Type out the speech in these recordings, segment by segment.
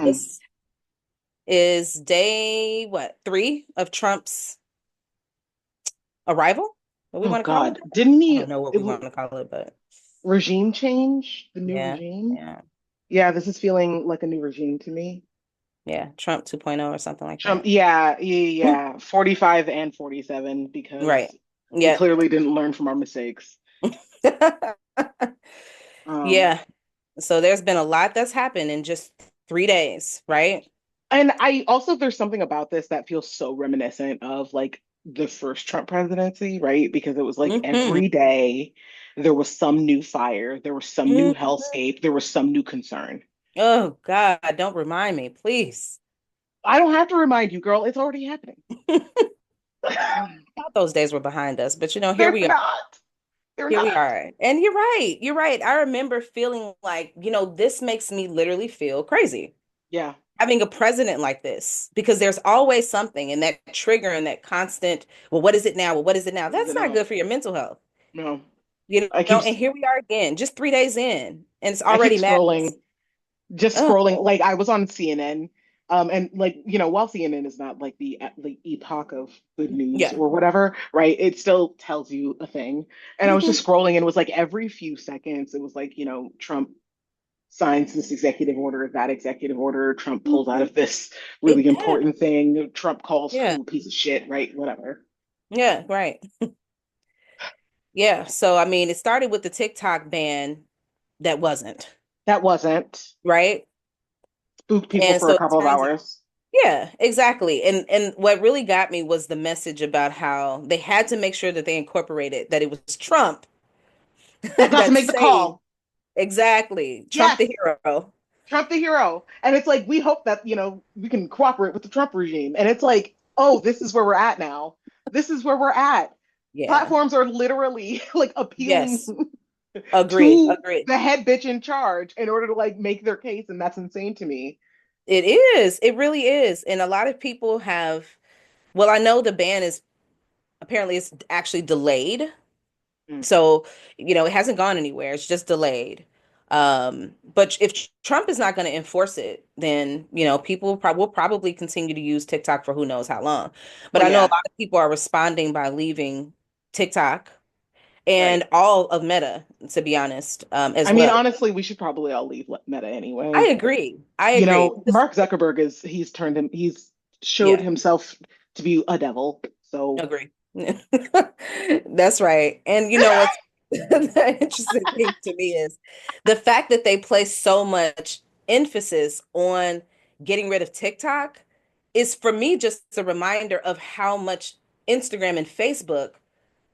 this is day, what, 3 of Trump's arrival? What we Oh want to call it? God, didn't I he? don't know what It, we want to call it, but regime change, the new yeah, regime. yeah, Yeah, this is feeling like a new regime to me. yeah. Trump 2.0 or something like Trump, that. yeah, yeah, 45 and 47 because Right. we Yep. clearly didn't learn from our mistakes. Um, Yeah. So there's been a lot that's happened in just 3 days, right? and I also there's something about this that feels so reminiscent of like the first Trump presidency, right? Because it was like Hmm. every day there was some new fire, there was some new Hmm. hellscape, there was some new concern. Oh God, don't remind me, please. I don't have to remind you, girl, it's already happening. Thought those days were behind us, but here They're we are. not. They're Here we not. are. And you're right. You're right. I remember feeling like, this makes me literally feel crazy Yeah. having a president like this because there's always something and that trigger and that constant, well, what is it now? Well, what is it now? What is That's it not now? good for your mental health. No. I keep And here we are again, just 3 days in, and it's I keep already madness. scrolling, just Oh, scrolling. Like I was on CNN, and like while CNN is not like the epoch of good news yeah. or whatever, right? It still tells you a thing. And I was Hmm. just scrolling, and it was like every few seconds, it was like Trump signs this executive order, that executive order. Trump pulls out Hmm. of this really It does. important thing. Trump calls Yeah. who a piece of shit, right? Whatever. Yeah, right. Yeah. So, I mean, it started with the TikTok ban that wasn't, That wasn't right? spooked people And for a so couple it of turns. hours. Yeah, exactly. And what really got me was the message about how they had to make sure that they incorporated that it was Trump That got to that make the saved. call. Exactly. Trump Yes, the hero. Trump the hero. And it's like we hope that, we can cooperate with the Trump regime. And it's like, oh, this is where we're at now. This is where we're at. Yeah. Platforms are literally like appealing Yes. Agree. to Agree. the head bitch in charge in order to like make their case. And that's insane to me. It is. It really is. And a lot of people have, well, I know the ban is apparently it's actually delayed. Mm. So, it hasn't gone anywhere. It's just delayed. But if Trump is not going to enforce it, then, people will probably continue to use TikTok for who knows how long. But Well, I know a yeah, lot of people are responding by leaving TikTok right. and all of Meta, to be honest, I as mean, well. honestly, we should probably all leave Meta I anyway. agree. I agree. Mark Zuckerberg he's showed Yeah, himself to be a devil. So agree. That's right. And you know what's the interesting thing to me is the fact that they place so much emphasis on getting rid of TikTok is for me just a reminder of how much Instagram and Facebook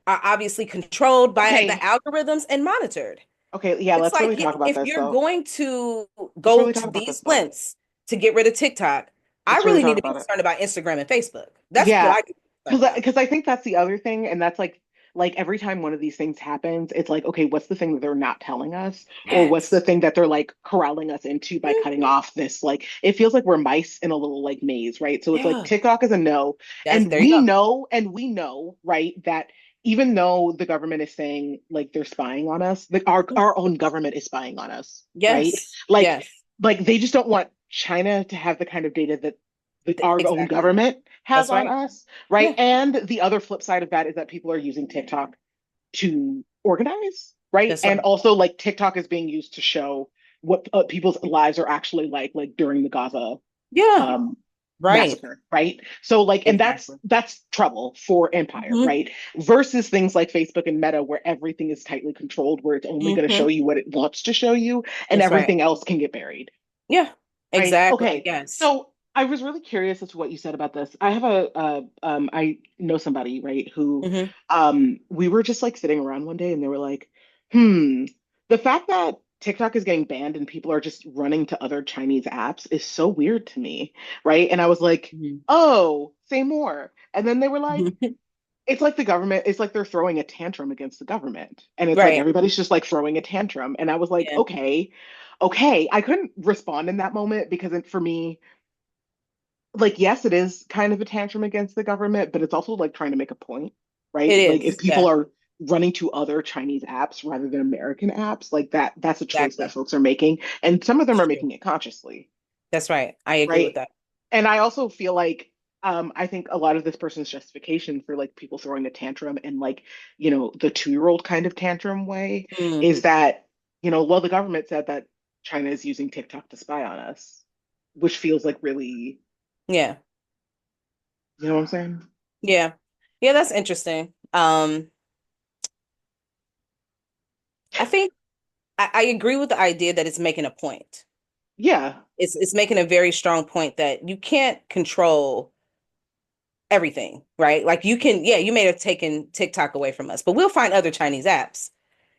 are obviously controlled by the okay, algorithms and monitored. okay, yeah, It's let's like really talk about if this you're though. going to Let's go really talk to about this these though. lengths to get rid of TikTok, I Let's really really need talk to be about it. concerned about Instagram and Facebook. That's what I Yeah, need to be concerned about. because I think that's the other thing, and that's like every time one of these things happens, it's like, okay, what's the thing that they're not telling us, or what's the Yes. thing that they're like corralling us into by cutting Mhm. off this? Like, it feels like we're mice in a little like maze, right? So it's like Yeah. TikTok is a no, That's there you go. and we know, right, that even though the government is saying like they're spying on us, that our own government is spying on us, right? Yes. Like, Yes. like they just don't want China to have the kind of data that our own Exactly. government has That's on right. us, right? Yeah. And the other flip side of that is that people are using TikTok to organize, right? That's And right. also, like TikTok is being used to show what people's lives are actually like during the Gaza Yeah. um, Right. massacre, right? So, like, and Exactly. that's trouble for empire, Hmm. right? Versus things like Facebook and Meta, where everything is tightly controlled, where it's only going to show Hmm. you what it wants to show you, and That's right. everything else can get buried. Yeah. Right. Exactly. Okay. Yes. So I was really curious as to what you said about this. I have I know somebody, right, who Hmm. we were just like sitting around one day and they were like, hmm, the fact that TikTok is getting banned and people are just running to other Chinese apps is so weird to me, right? And I was like, Hmm. oh, say more. And then they were like, Hmm. it's like the government, it's like they're throwing a tantrum against the government. And it's like Right. everybody's just like throwing a tantrum. And I was like, Yeah. okay, okay. I couldn't respond in that moment because for me, like, yes, it is kind of a tantrum against the government, but it's also like trying to make a point, It right? Like if is. people Yeah. are running to other Chinese apps rather than American apps, like that's a choice that Exactly. folks are making. And some of them It's are true. making it consciously. That's right. I agree with right? that. And I also feel like I think a lot of this person's justification for like people throwing a tantrum in like, the 2-year-old kind of tantrum way Mm, is that, well, the government said that China is using TikTok to spy on us, which feels like really, yeah. you know what I'm saying? Yeah. Yeah, that's interesting. I think I agree with the idea that it's making a point. Yeah, It's making a very strong point that you can't control everything, right? Like you can, yeah, you may have taken TikTok away from us, but we'll find other Chinese apps,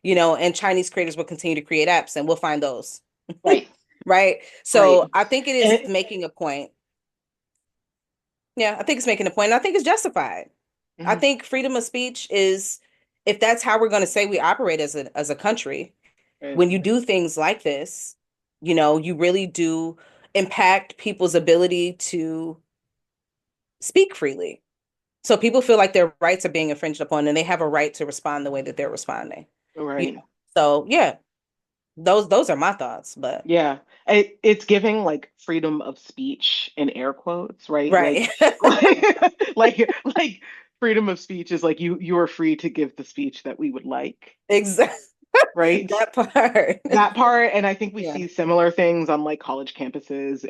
and Chinese creators will continue to create apps and we'll find those, right, right? right. So I think it is And making a point. Yeah, I think it's making a point. And I think it's justified. I mhm, think freedom of speech is, if that's how we're going to say we operate as a country, right, when you do things like this, you really do impact people's ability to speak freely. So people feel like their rights are being infringed upon and they have a right to respond the way that they're responding. You right. know. So yeah, those are my thoughts, but Yeah, it's giving like freedom of speech in air quotes, right? Like, right. like freedom of speech is like you are free to give the speech that we would like, Exactly. right? That part. That part, and I think we Yeah. see similar things on like college campuses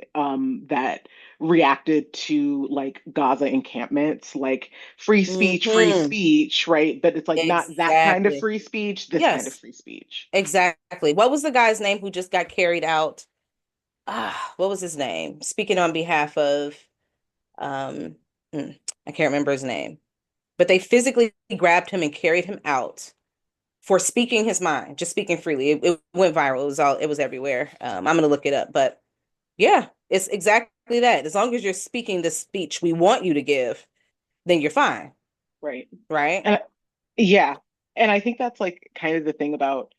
that reacted to like Gaza encampments, like free Hmm. speech, right? But it's like not that kind of Exactly. free speech, this kind of Yes, free speech. exactly. What was the guy's name who just got carried out? What was his name? Speaking on behalf of um I can't remember his name. But they physically grabbed him and carried him out for speaking his mind, just speaking freely. It went viral. It was everywhere. I'm gonna look it up, but yeah, it's exactly that. As long as you're speaking the speech we want you to give, then you're fine, Right. right? And yeah. And I think that's like kind of the thing about,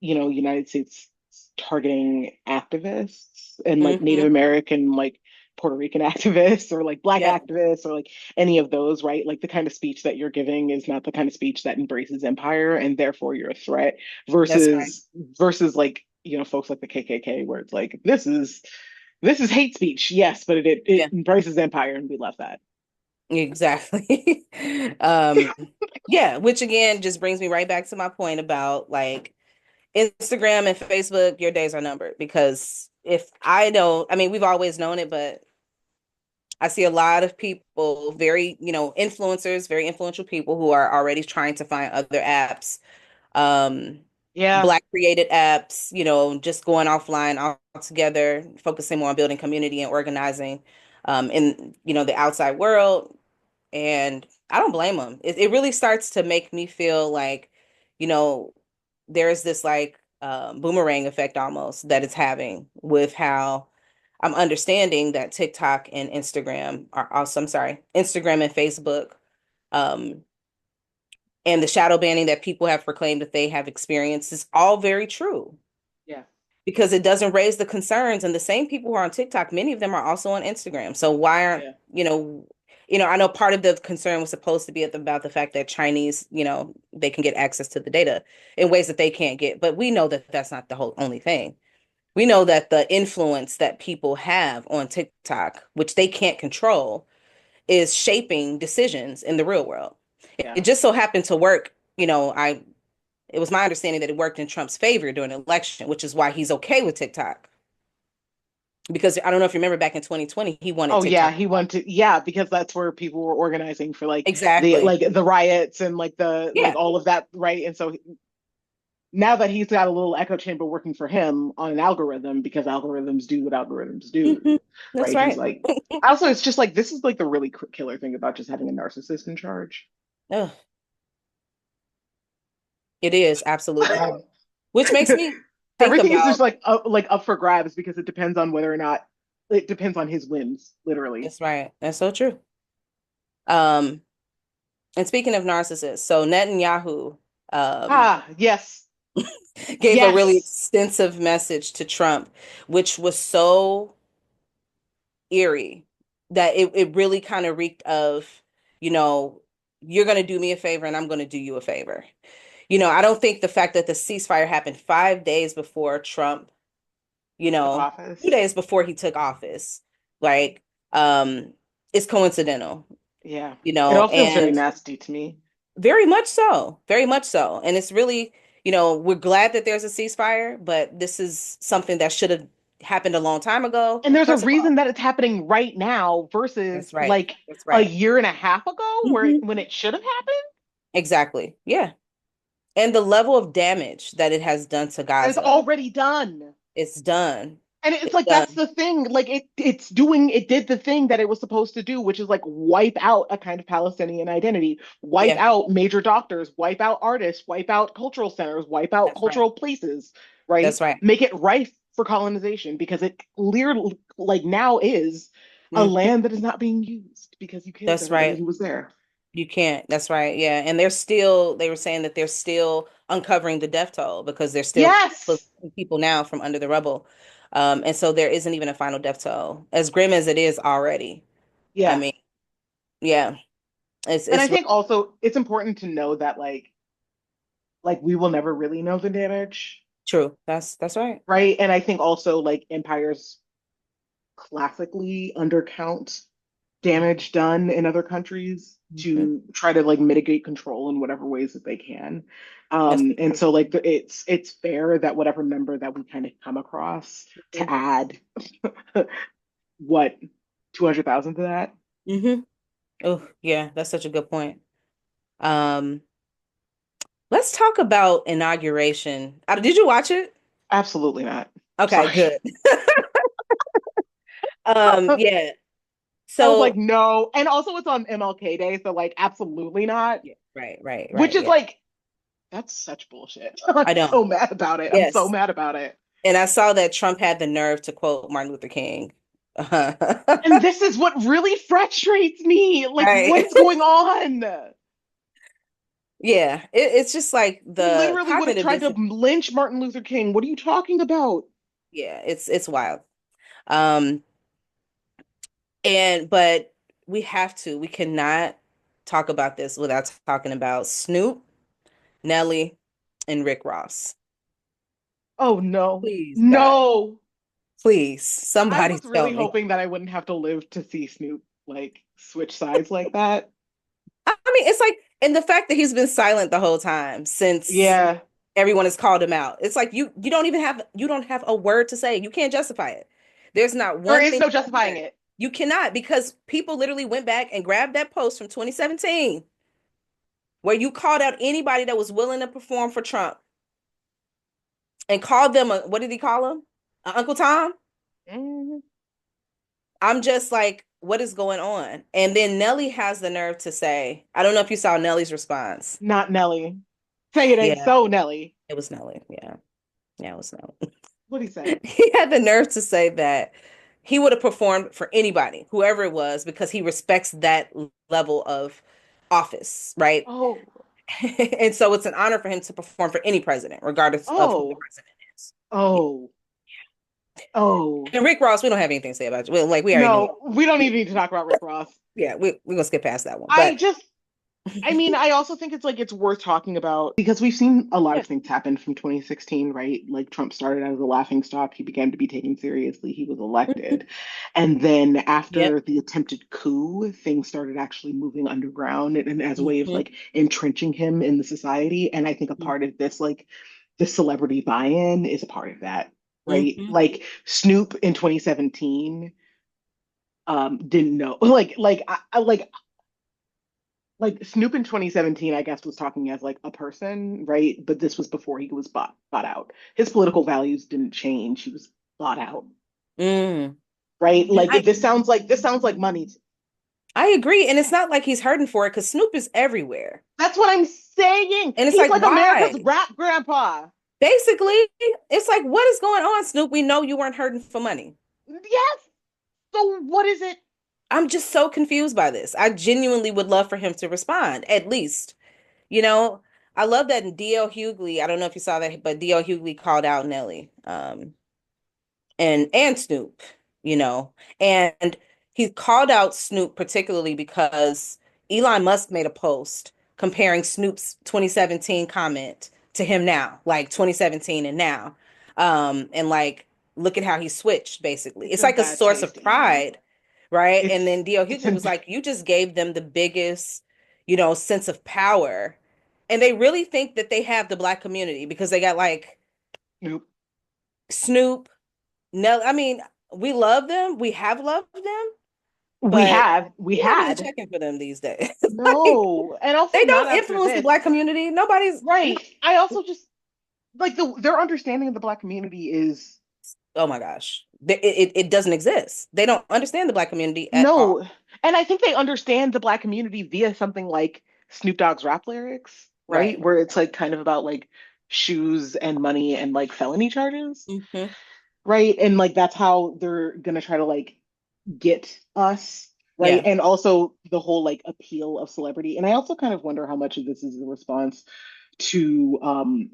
United States targeting activists and like Native Hmm. American, like Puerto Rican activists or like Black Yep, activists or like any of those, right? Like the kind of speech that you're giving is not the kind of speech that embraces empire and therefore you're a threat that's right. versus like, folks like the KKK where it's like this is hate speech, yes, but it Yeah, embraces empire and we love that. exactly. Um, yeah, which again just brings me right back to my point about like Instagram and Facebook, your days are numbered because if I don't, I mean, we've always known it, but I see a lot of people, very, influencers, very influential people who are already trying to find other apps, um, Yeah. Black created apps, just going offline altogether, focusing more on building community and organizing in, the outside world. And I don't blame them. It really starts to make me feel like, you know, there's this like boomerang effect almost that it's having with how I'm understanding that TikTok and Instagram are also, I'm sorry, Instagram and Facebook, um, and the shadow banning that people have proclaimed that they have experienced is all very true Yeah. because it doesn't raise the concerns. And the same people who are on TikTok, many of them are also on Instagram. So why aren't, Yeah. I know part of the concern was supposed to be about the fact that Chinese, they can get access to the data in ways that they can't get. But we know that that's not the whole only thing. We know that the influence that people have on TikTok, which they can't control, is shaping decisions in the real world. It Yeah. just so happened to work, it was my understanding that it worked in Trump's favor during the election, which is why he's okay with TikTok. Because I don't know if you remember back in 2020, he wanted Oh yeah, TikTok. he went to yeah, because that's where people were organizing for Exactly. the riots and like the like Yeah. all of that, right? And so now that he's got a little echo chamber working for him on an algorithm because algorithms do what algorithms Hmm. do, That's right? He's right. like also it's just like this is like the really killer thing about just having a narcissist in charge. Ugh, it is absolutely. Which makes me think Everything is just about, like up for grabs because it depends on whether or not it depends on his whims, literally. that's right. That's so true. Um, and speaking of narcissists, so Netanyahu um Ah, yes. gave a really Yes. extensive message to Trump, which was so eerie that it really kind of reeked of, you know, you're going to do me a favor and I'm going to do you a favor. I don't think the fact that the ceasefire happened 5 days before Trump you Took know, office. 2 days before he took office. Like, um, it's coincidental, Yeah. It all feels very and nasty to me. very much so, very much so. And it's really, we're glad that there's a ceasefire, but this is something that should have happened a long time ago. And there's a First of reason all, that it's happening right now versus that's right. like That's a right. year and a half ago where Hmm. when it should have happened. Exactly. Yeah. And the level of damage that it has done to And it's Gaza, already done. it's done. And it's It's like that's done. the thing. Like it did the thing that it was supposed to do, which is like wipe out a kind of Palestinian identity, wipe Yeah, out major doctors, wipe out artists, wipe out cultural centers, wipe out that's right. cultural places, right? That's right. Make it rife for colonization because it clearly like now is a Hmm. land that is not being used because you killed That's everybody right. who was there. You can't. That's right. Yeah. And they were saying that they're still uncovering the death toll because they're still Yes. pulling people now from under the rubble. And so there isn't even a final death toll, as grim as it is already. I Yeah. mean, yeah, And I it's think also it's important to know that like we will never really know the damage, true. That's right. right? And I think also like empires classically undercount damage done in other countries Hmm. to try to like mitigate control in whatever ways that they can. That's And true. so like it's fair that whatever number that we kind of come across to add what 200,000 to that. Hmm. Oh, yeah, that's such a good point. Um, let's talk about inauguration. Did you watch it? Absolutely not. Okay, Sorry. good. Yeah. I was like, So, no. And also it's on MLK Day, so like absolutely not. yeah, right, right, Which right. is Yeah. like, that's such bullshit. I'm I so know. mad about it. I'm so Yes. mad about it. And I saw that Trump had the nerve to quote Martin Luther King. And this is what really frustrates me. Like, what Right. is going on? Yeah. It's just like He the literally would have cognitive tried to dissonance. lynch Martin Luther King. What are you talking about? Yeah, it's wild. Um, but we cannot talk about this without talking about Snoop, Nelly, and Rick Ross. Oh no. Please, God, No. please, I somebody was tell really me. hoping that I wouldn't have to live to see Snoop like switch sides like that. I mean, it's like, and the fact that he's been silent the whole time since Yeah. everyone has called him out. It's like you don't have a word to say. You can't justify it. There's not There one is thing no you can justifying say. it. You cannot because people literally went back and grabbed that post from 2017 where you called out anybody that was willing to perform for Trump and called them what did he call him? Uncle Tom? Mhm. I'm just like, what is going on? And then Nelly has the nerve to say, I don't know if you saw Nelly's response. Not Nelly. Say it ain't Yeah, so, Nelly. it was Nelly. Yeah. Yeah, it was Nelly. What'd he say? He had the nerve to say that he would have performed for anybody, whoever it was, because he respects that level of office, right? Oh, And so it's an honor for him to perform for any president, regardless of who the oh, president is. oh, oh. And Rick Ross, we don't have anything to say about it. Well, like we already knew. No, we don't even need to talk about Rick Ross. Yeah, we're gonna skip past that one. I But just, I mean, I also think it's like it's worth talking about because we've seen a lot yeah, of things happen from 2016, right? Like Trump started as a laughing stock, he began to be taken seriously, he was mhm, elected. And then yep, after the attempted coup, things started actually moving underground and as a way of mhm, like entrenching him in the society. And I think a part of this, like the celebrity buy-in is a part of that, right? mhm, Like Snoop in 2017 didn't know like Snoop in 2017, I guess, was talking as like a person, right? But this was before he was bought out. His political values didn't change. He was bought out, mm. right? And Like this sounds like money. I agree, and it's not like he's hurting for it because Snoop is everywhere, That's what I'm saying. and it's He's like like why? America's rap grandpa. Basically, it's like what is going on, Snoop? We know you weren't hurting for money. Yes. So what is it? I'm just so confused by this. I genuinely would love for him to respond, at least. You know, I love that DL Hughley, I don't know if you saw that, but DL Hughley called out Nelly, and Snoop, you know, and he called out Snoop particularly because Elon Musk made a post comparing Snoop's 2017 comment to him now, like 2017 and now. And like look at how he switched, basically. It's It's in like a bad source of taste, Amy. pride, right? And It's then D.L. it's Hughley in was like, you just gave them the biggest, sense of power. And they really think that they have the black community because they got like nope. Snoop, Nell. I mean, we love them. We have loved them, We but have we we're not really had checking for them these days. Like, no, and also they not don't after influence the this. black community. Nobody's. Right. I also just like their understanding of the black community is Oh my gosh, it doesn't exist. They don't understand the black community at all. no. And I think they understand the black community via something like Snoop Dogg's rap lyrics, right? Right. Where it's like kind of about like shoes and money and like felony charges, Hmm. right? And like that's how they're gonna try to like get us, right? Yeah. And also the whole like appeal of celebrity. And I also kind of wonder how much of this is a response to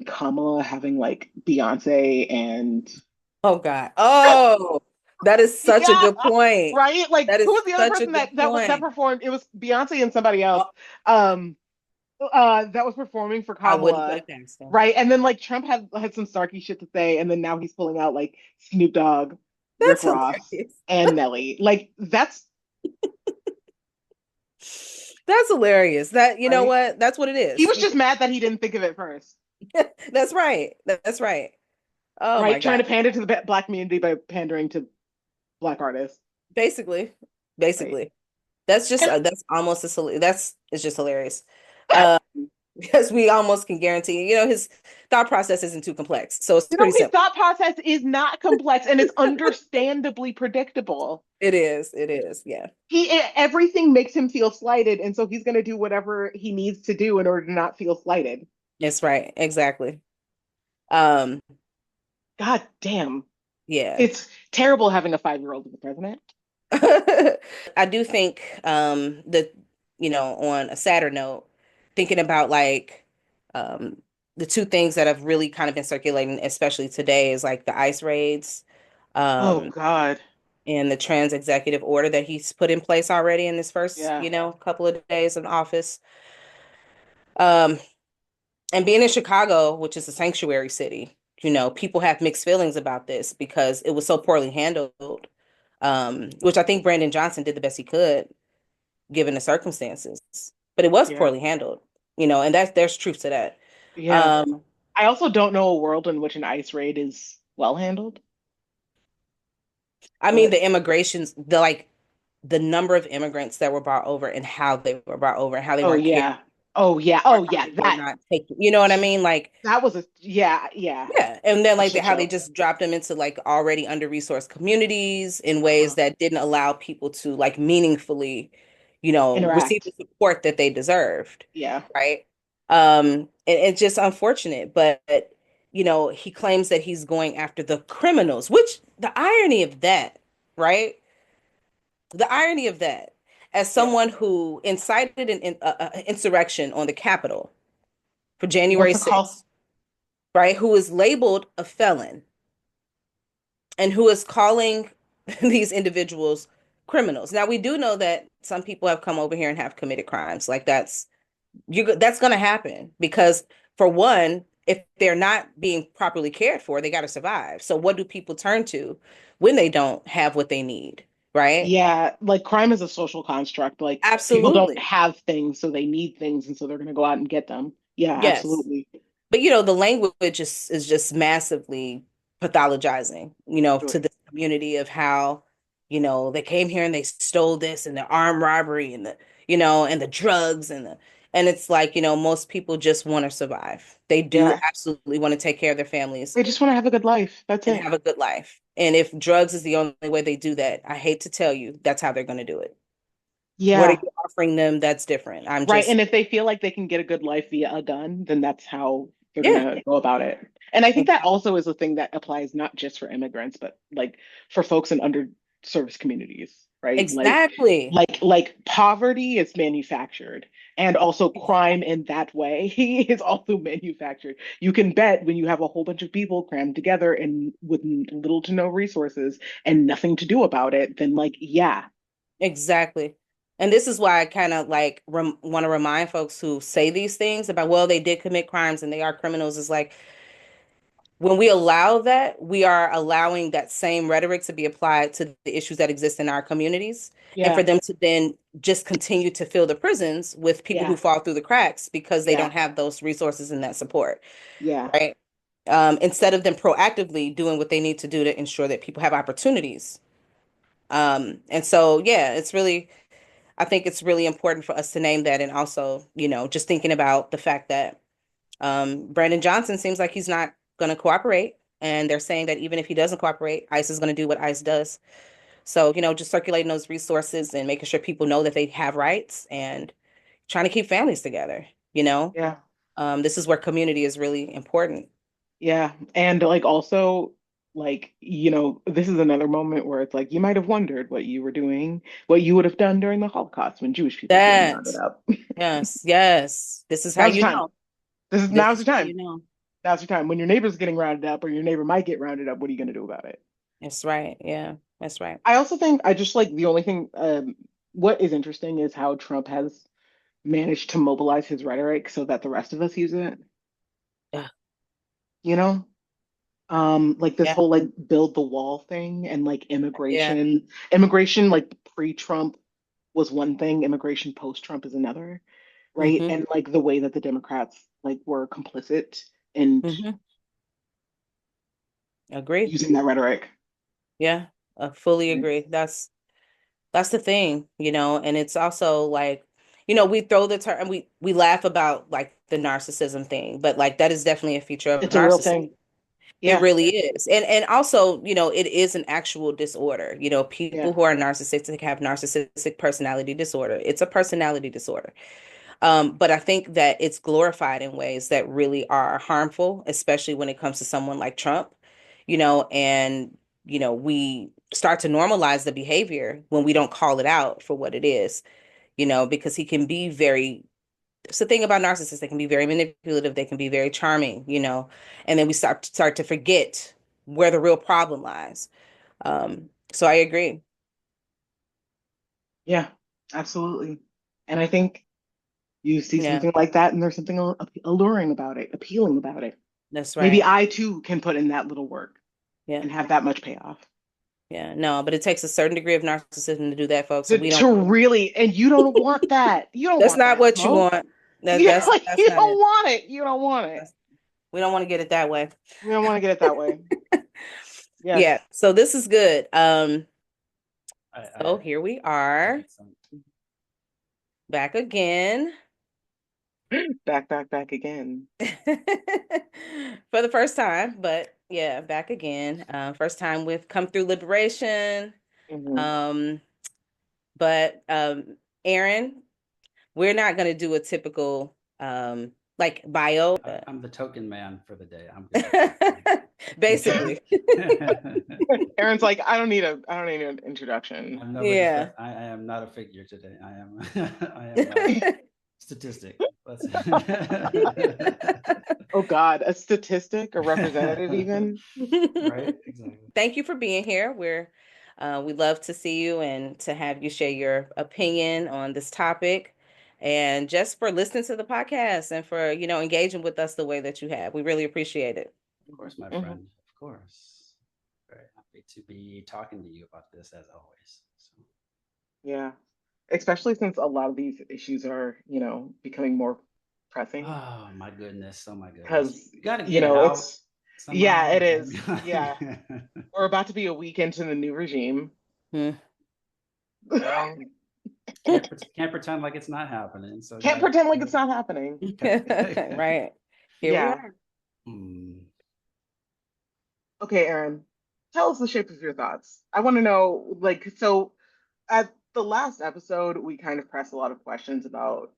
Kamala having like Beyonce and Oh God. Oh, that is such a yeah, good point. right? Like That who is was the other such a person good that point. performed? It was Beyonce and somebody else. Oh, Um that was performing for I wouldn't put Kamala. it past them. Right. And then like Trump had some snarky shit to say, and then now he's pulling out like Snoop Dogg, Rick That's Ross, hilarious. and Nelly. Like that's That's hilarious. That, you know right. what? That's what it He is. was just mad that he didn't think of it first. That's right. That's right. Oh my Right, trying God. to pander to the black community by pandering to black artists. Basically, Right. basically. That's just And that's almost as that's it's just hilarious. Um, because we almost can guarantee, his thought process isn't too complex. So it's no, pretty his simple. thought process is not complex and it's understandably predictable. It is. It is. Yeah. Everything makes him feel slighted, and so he's going to do whatever he needs to do in order to not feel slighted. That's right. Exactly. Um, God damn. yeah. It's terrible having a 5-year-old as the president. I do think that, on a sadder note, thinking about like the two things that have really kind of been circulating, especially today, is like the ICE raids. Oh Um, God. and the trans executive order that he's put in place already in his first, Yeah. couple of days in office. Um, and being in Chicago, which is a sanctuary city, people have mixed feelings about this because it was so poorly handled. Which I think Brandon Johnson did the best he could given the circumstances, but it was Yeah. poorly handled, and there's truth to that. Yeah. Um, I also don't know a world in which an ICE raid is well handled, I mean, but the immigrations, the number of immigrants that were brought over and how they were brought over and how they oh weren't cared yeah. Oh yeah. for, Oh how yeah. they were not taken. You know what I mean? Like, That was a yeah, yeah. yeah, and then A like shit how they show. just dropped them into like already under-resourced communities in ways Uh-huh. that didn't allow people to like meaningfully, receive the Interact. support that they deserved, Yeah. right? And it's just unfortunate, but he claims that he's going after the criminals, which the irony of that, right? The irony of that, as Yeah. someone who incited an insurrection on the Capitol for What's January it called? 6th, right? Who is labeled a felon and who is calling these individuals criminals. Now we do know that some people have come over here and have committed crimes. Like that's going to happen because for one, if they're not being properly cared for, they got to survive. So what do people turn to when they don't have what they need, right? Yeah, like crime is a social construct. Like people don't Absolutely. have things, so they need things, and so they're gonna go out and get them. Yeah, Yes. absolutely. But the language is just massively pathologizing, to Right. the community of how, they came here and they stole this and the armed robbery and the drugs and it's like, most people just want to survive. They do Yeah. absolutely want to take care of their families They just want to have a good life. That's and it. have a good life. And if drugs is the only way they do that, I hate to tell you, that's how they're going to do it. What are Yeah. you offering them that's different? I'm Right. just, And if they feel like they can get a good life via a gun, then that's how they're yeah, gonna go about it. And I think that also is a thing that applies not just for immigrants, but like for folks in underserviced communities, right? exactly. Like poverty is manufactured, and also crime in that way is also manufactured. You can bet when you have a whole bunch of people crammed together and with little to no resources and nothing to do about it, then like yeah, Exactly. And this is why I kind of like want to remind folks who say these things about, well, they did commit crimes and they are criminals, is like when we allow that, we are allowing that same rhetoric to be applied to the issues that exist in our communities, and for Yeah. them to then just continue to fill the prisons with people who Yeah. fall through the cracks because they don't Yeah. have those resources and that support, Yeah. right? Instead of them proactively doing what they need to do to ensure that people have opportunities. And so, yeah, I think it's really important for us to name that. And also, just thinking about the fact that Brandon Johnson seems like he's not going to cooperate. And they're saying that even if he doesn't cooperate, ICE is going to do what ICE does. So, just circulating those resources and making sure people know that they have rights and trying to keep families together, you know? Yeah. This is where community is really important. Yeah. And like also like, this is another moment where it's like you might have wondered what you were doing, what you would have done during the Holocaust when Jewish people were getting rounded That, up. yes, yes. This is how Now's you your time. know. This Now's is your how time. you know. Now's your time. When your neighbor's getting rounded up or your neighbor might get rounded up, what are you gonna do about it? That's right. Yeah, that's right. I also think I just like the only thing what is interesting is how Trump has managed to mobilize his rhetoric so that the rest of us use it. Yeah, You know? Like this yeah, whole like build the wall thing and like yeah. immigration like pre-Trump was one thing, immigration post-Trump is another, right? Mm-hmm. And like the way that the Democrats like were complicit in Mm-hmm. Agree. using that rhetoric. Yeah, I fully Right. agree. That's the thing, and it's also like, we throw the term and we laugh about like the narcissism thing, but like that is definitely a feature of It's a real narcissism. thing. It Yeah, really is. And also, it is an actual disorder. People yeah, who are narcissistic have narcissistic personality disorder. It's a personality disorder. But I think that it's glorified in ways that really are harmful, especially when it comes to someone like Trump, and we start to normalize the behavior when we don't call it out for what it is, because he can be very, it's the thing about narcissists, they can be very manipulative, they can be very charming, and then we start to forget where the real problem lies. So I agree. yeah, absolutely. And I think you see Yeah, something like that and there's something alluring about it, appealing about it. that's Maybe right. I too can put in that little work Yeah. and have that much payoff. Yeah, no, but it takes a certain degree of narcissism to do that, folks. So we don't. To really, and you don't want that. You don't That's want not that what you smoke. want. That Yeah, that's like that's you not don't it. want it. You don't want it. That's, we don't want to get it that way. We don't want to get it that way. Yes. Yeah. So this is good. So I here we are need some. back again Back again. for the first time, but yeah, back again. First time with Come Through Liberation. Hmm. Um, but Aaron, we're not gonna do a typical like bio. I'm the token man for the day. I'm good. Basically. Aaron's like, I don't need an introduction. I'm nobody's. Yeah. I am not a figure today. I am. I am a statistic. Let's. Oh God, a statistic, a representative even. Right. Exactly. Thank you for being here. We love to see you and to have you share your opinion on this topic, and just for listening to the podcast and for, engaging with us the way that you have. We really appreciate it. Of course, my Mhm. friend. Of course. Very happy to be talking to you about this as always. So. Yeah. Especially since a lot of these issues are, becoming more pressing. Oh my goodness. Oh my goodness. Because, You got to get it out it's, yeah, somehow. it is. Yeah. We're about to be a week into the new regime. Hmm. Can't pretend like it's not happening. So Can't pretend like it's not happening. Right. Here we Yeah. are. Hmm. Okay, Aaron, tell us the shape of your thoughts. I want to know, like, so at the last episode, we kind of pressed a lot of questions about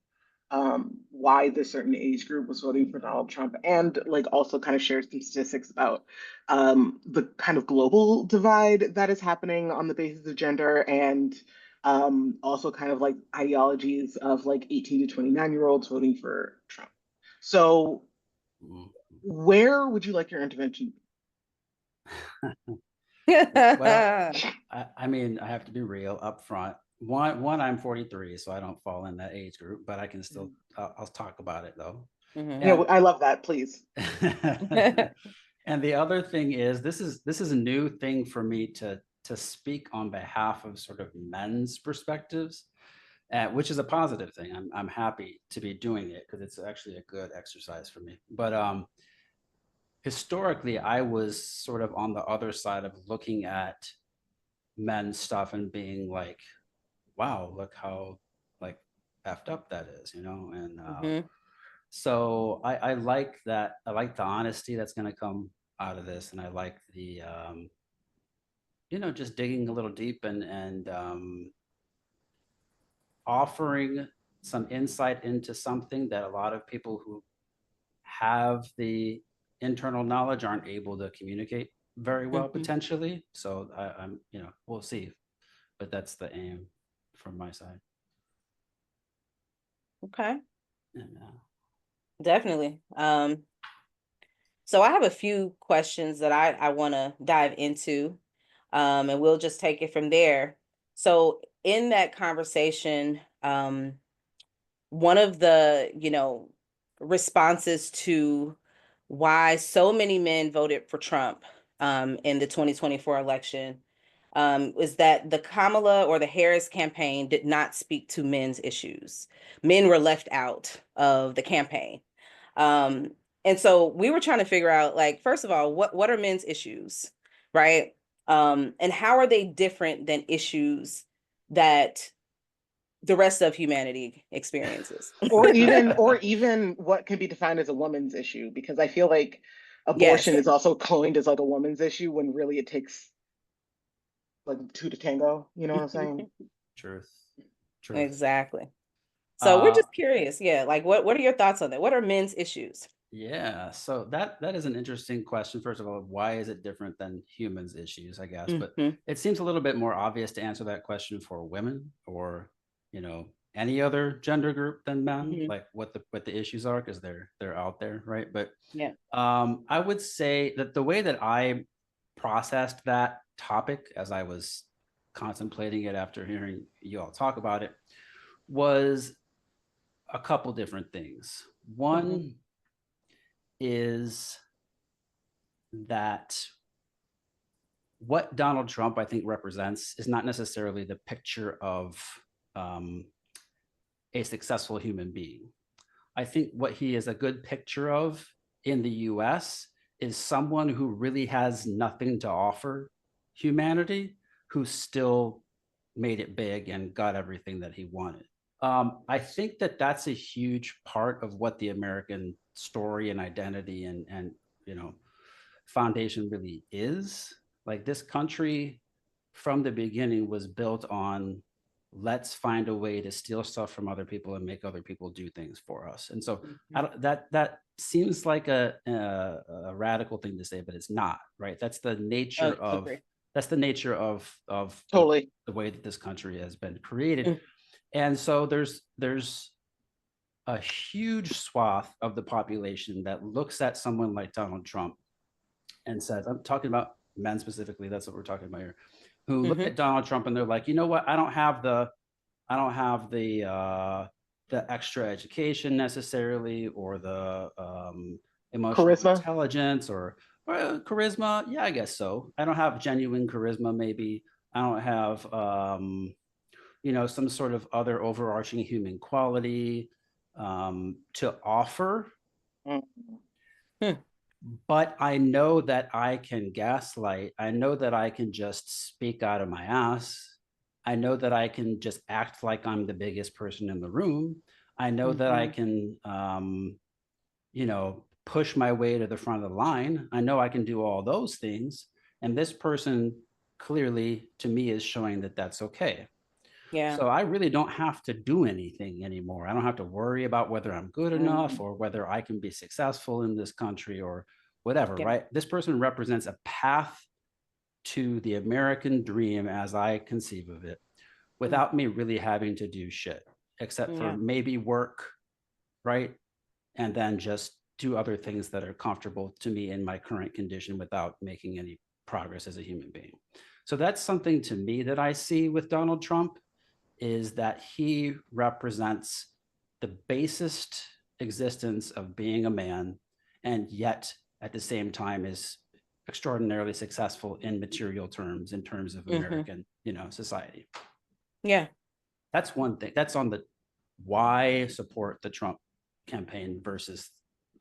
why this certain age group was voting for Donald Trump, and like also kind of shared some statistics about the kind of global divide that is happening on the basis of gender, and also kind of like ideologies of like 18 to 29-year-olds voting for Trump. So, Hmm. where would you like your intervention? Well, I mean, I have to be real up front. I'm 43, so I don't fall in that age group, but I can still, I'll talk about it though. Mhm. Yeah, And I love that. Please. And the other thing is, this is a new thing for me to speak on behalf of sort of men's perspectives, which is a positive thing. I'm happy to be doing it because it's actually a good exercise for me. But historically, I was sort of on the other side of looking at men's stuff and being like, wow, look how like effed up that is, you know? And so I like that. I like the honesty that's going to come out of this. And I like the, you know, just digging a little deep and offering some insight into something that a lot of people who have the internal knowledge aren't able to communicate very well, potentially. So I'm, you know, we'll see, but that's the aim from my side. Okay. And, definitely. So I have a few questions that I want to dive into, and we'll just take it from there. So in that conversation, one of the, you know, responses to why so many men voted for Trump in the 2024 election was that the Kamala or the Harris campaign did not speak to men's issues. Men were left out of the campaign. And so we were trying to figure out, like, first of all, what are men's issues, right? And how are they different than issues that the rest of humanity experiences? or even what can be defined as a woman's issue, because I feel like Yes, abortion is also coined as like a woman's issue when really it takes like two to tango, you know what I'm saying? truth. exactly. So we're just curious, yeah, like what are your thoughts on that? What are men's issues? Yeah, so that is an interesting question. First of all, why is it different than humans' issues, I guess? But it seems a little bit more obvious to answer that question for women or, you know, any other gender group than men, like what the issues are, because they're out there, right? But Yeah. I would say that the way that I processed that topic as I was contemplating it after hearing you all talk about it was a couple different things. One is that what Donald Trump, I think, represents is not necessarily the picture of a successful human being. I think what he is a good picture of in the US is someone who really has nothing to offer humanity, who still made it big and got everything that he wanted. I think that that's a huge part of what the American story and identity and you know foundation really is. Like this country from the beginning was built on let's find a way to steal stuff from other people and make other people do things for us. And so that seems like a radical thing to say, but it's not, right? That's the nature of Totally. the way that this country has been created. And so there's a huge swath of the population that looks at someone like Donald Trump and says, I'm talking about men specifically, that's what we're talking about here, who look at Donald Trump and they're like, you know what, I don't have the extra education necessarily, or the emotional intelligence or charisma. Yeah, I guess so. I don't have genuine charisma, maybe. I don't have you know, some sort of other overarching human quality to offer. But I know that I can gaslight. I know that I can just speak out of my ass. I know that I can just act like I'm the biggest person in the room. I know that I can, you know, push my way to the front of the line. I know I can do all those things. And this person clearly, to me, is showing that that's okay. Yeah. So I really don't have to do anything anymore. I don't have to worry about whether I'm good enough or whether I can be successful in this country or whatever, right? This person represents a path to the American dream as I conceive of it, without me really having to do shit, except for maybe work, right? And then just do other things that are comfortable to me in my current condition without making any progress as a human being. So that's something to me that I see with Donald Trump, is that he represents the basest existence of being a man, and yet at the same time is extraordinarily successful in material terms, in terms of American, society. Yeah. That's one thing. That's on the why support the Trump campaign versus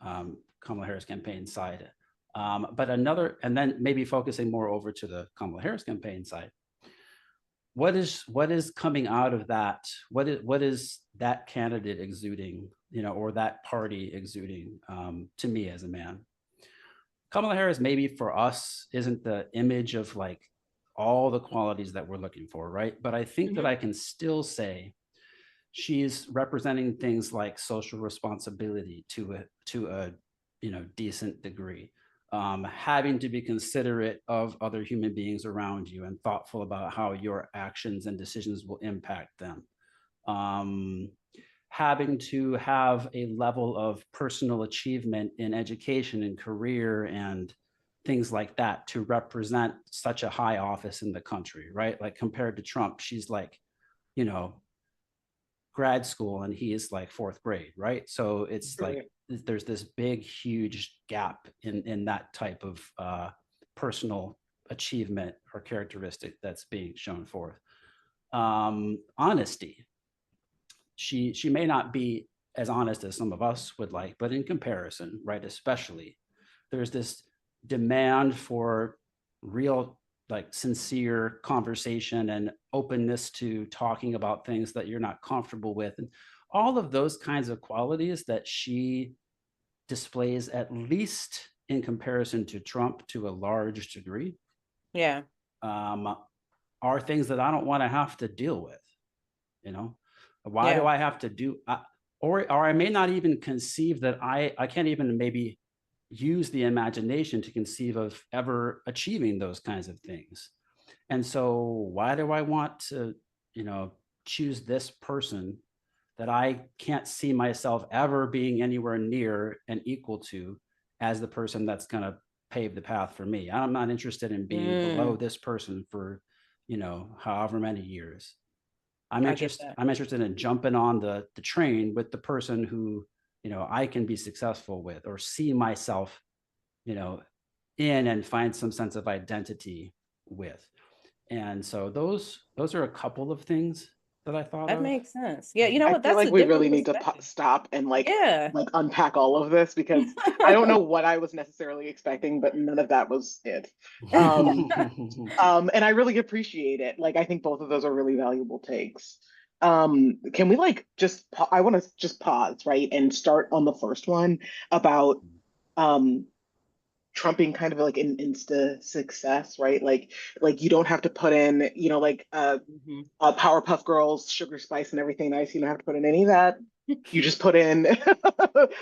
Kamala Harris campaign side. But another, and then maybe focusing more over to the Kamala Harris campaign side. What is coming out of that? What is that candidate exuding, or that party exuding to me as a man? Kamala Harris, maybe for us, isn't the image of like all the qualities that we're looking for, right? But I think that I can still say she's representing things like social responsibility to a decent degree, having to be considerate of other human beings around you and thoughtful about how your actions and decisions will impact them, having to have a level of personal achievement in education and career and things like that to represent such a high office in the country, right? Like compared to Trump, she's like, grad school and he is like fourth grade, right? So it's like there's this big, huge gap in that type of personal achievement or characteristic that's being shown forth. Honesty. She may not be as honest as some of us would like, but in comparison, right, especially, there's this demand for real, like sincere conversation and openness to talking about things that you're not comfortable with. And all of those kinds of qualities that she displays, at least in comparison to Trump to a large degree, are things that I don't want to have to deal with. Why do I have to do, or I may not even conceive that I can't even maybe use the imagination to conceive of ever achieving those kinds of things. And so why do I want to, choose this person that I can't see myself ever being anywhere near and equal to as the person that's going to pave the path for me? I'm not interested in being below this person for, however many years. I'm interested in jumping on the train with the person who, I can be successful with or see myself, in and find some sense of identity with. And so those are a couple of things that I thought that of. makes sense. Yeah, you know what? I feel That's like we really need to stop and like unpack all of this, because I don't know what I was necessarily expecting, but none of that was it. And I really appreciate it. Like, I think both of those are really valuable takes. Can we like I want to just pause, right, and start on the first one about Trump being kind of like an insta success, right? Like you don't have to put in, Powerpuff Girls, sugar spice, and everything nice. You don't have to put in any of that. You just put in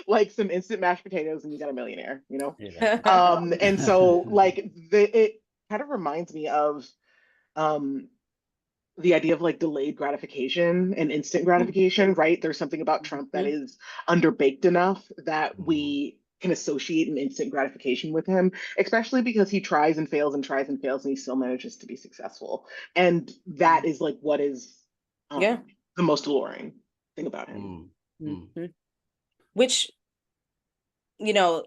like some instant mashed potatoes, and you got a millionaire. And so like it kind of reminds me of the idea of like delayed gratification and instant gratification, right? There's something about Trump that is underbaked enough that we can associate an instant gratification with him, especially because he tries and fails and tries and fails, and he still manages to be successful. And that is like what is the most alluring thing about him. Which, so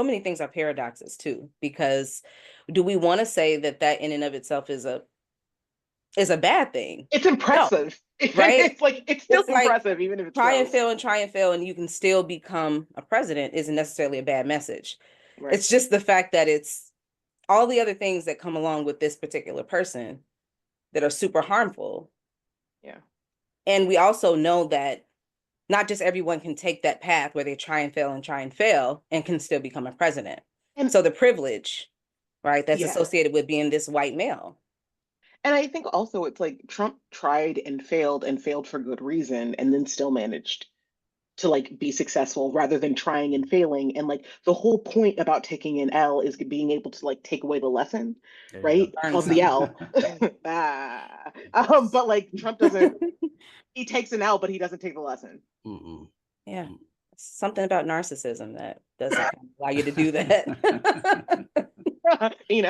many things are paradoxes too, because do we want to say that in and of itself is a bad thing? It's impressive. No, right? It's still impressive, even if it's try and fail and you can still become a president isn't necessarily a bad message. Right. It's just the fact that it's all the other things that come along with this particular person that are super harmful. Yeah. And we also know that not just everyone can take that path where they try and fail and can still become a president. And so the privilege, right, that's associated with being this white male. And I think also it's like Trump tried and failed for good reason, and then still managed to like be successful rather than trying and failing. And like the whole point about taking an L is being able to like take away the lesson, right, of the L. But like Trump doesn't, he takes an L, but he doesn't take the lesson. Yeah. Something about narcissism that doesn't allow you to do that.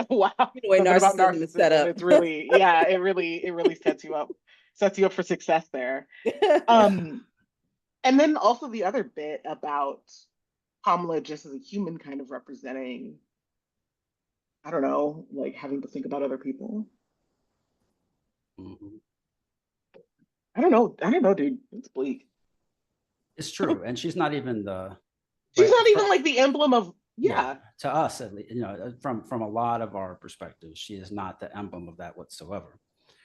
Wow. The way narcissism is set up. It's really, it really sets you up for success there. And then also the other bit about Kamala just as a human kind of representing, I don't know, like having to think about other people. Mhm. I don't know, dude. It's bleak. It's true, and she's not even She's right not even like the emblem of, yeah, yeah, to us at least, from a lot of our perspectives, she is not the emblem of that whatsoever.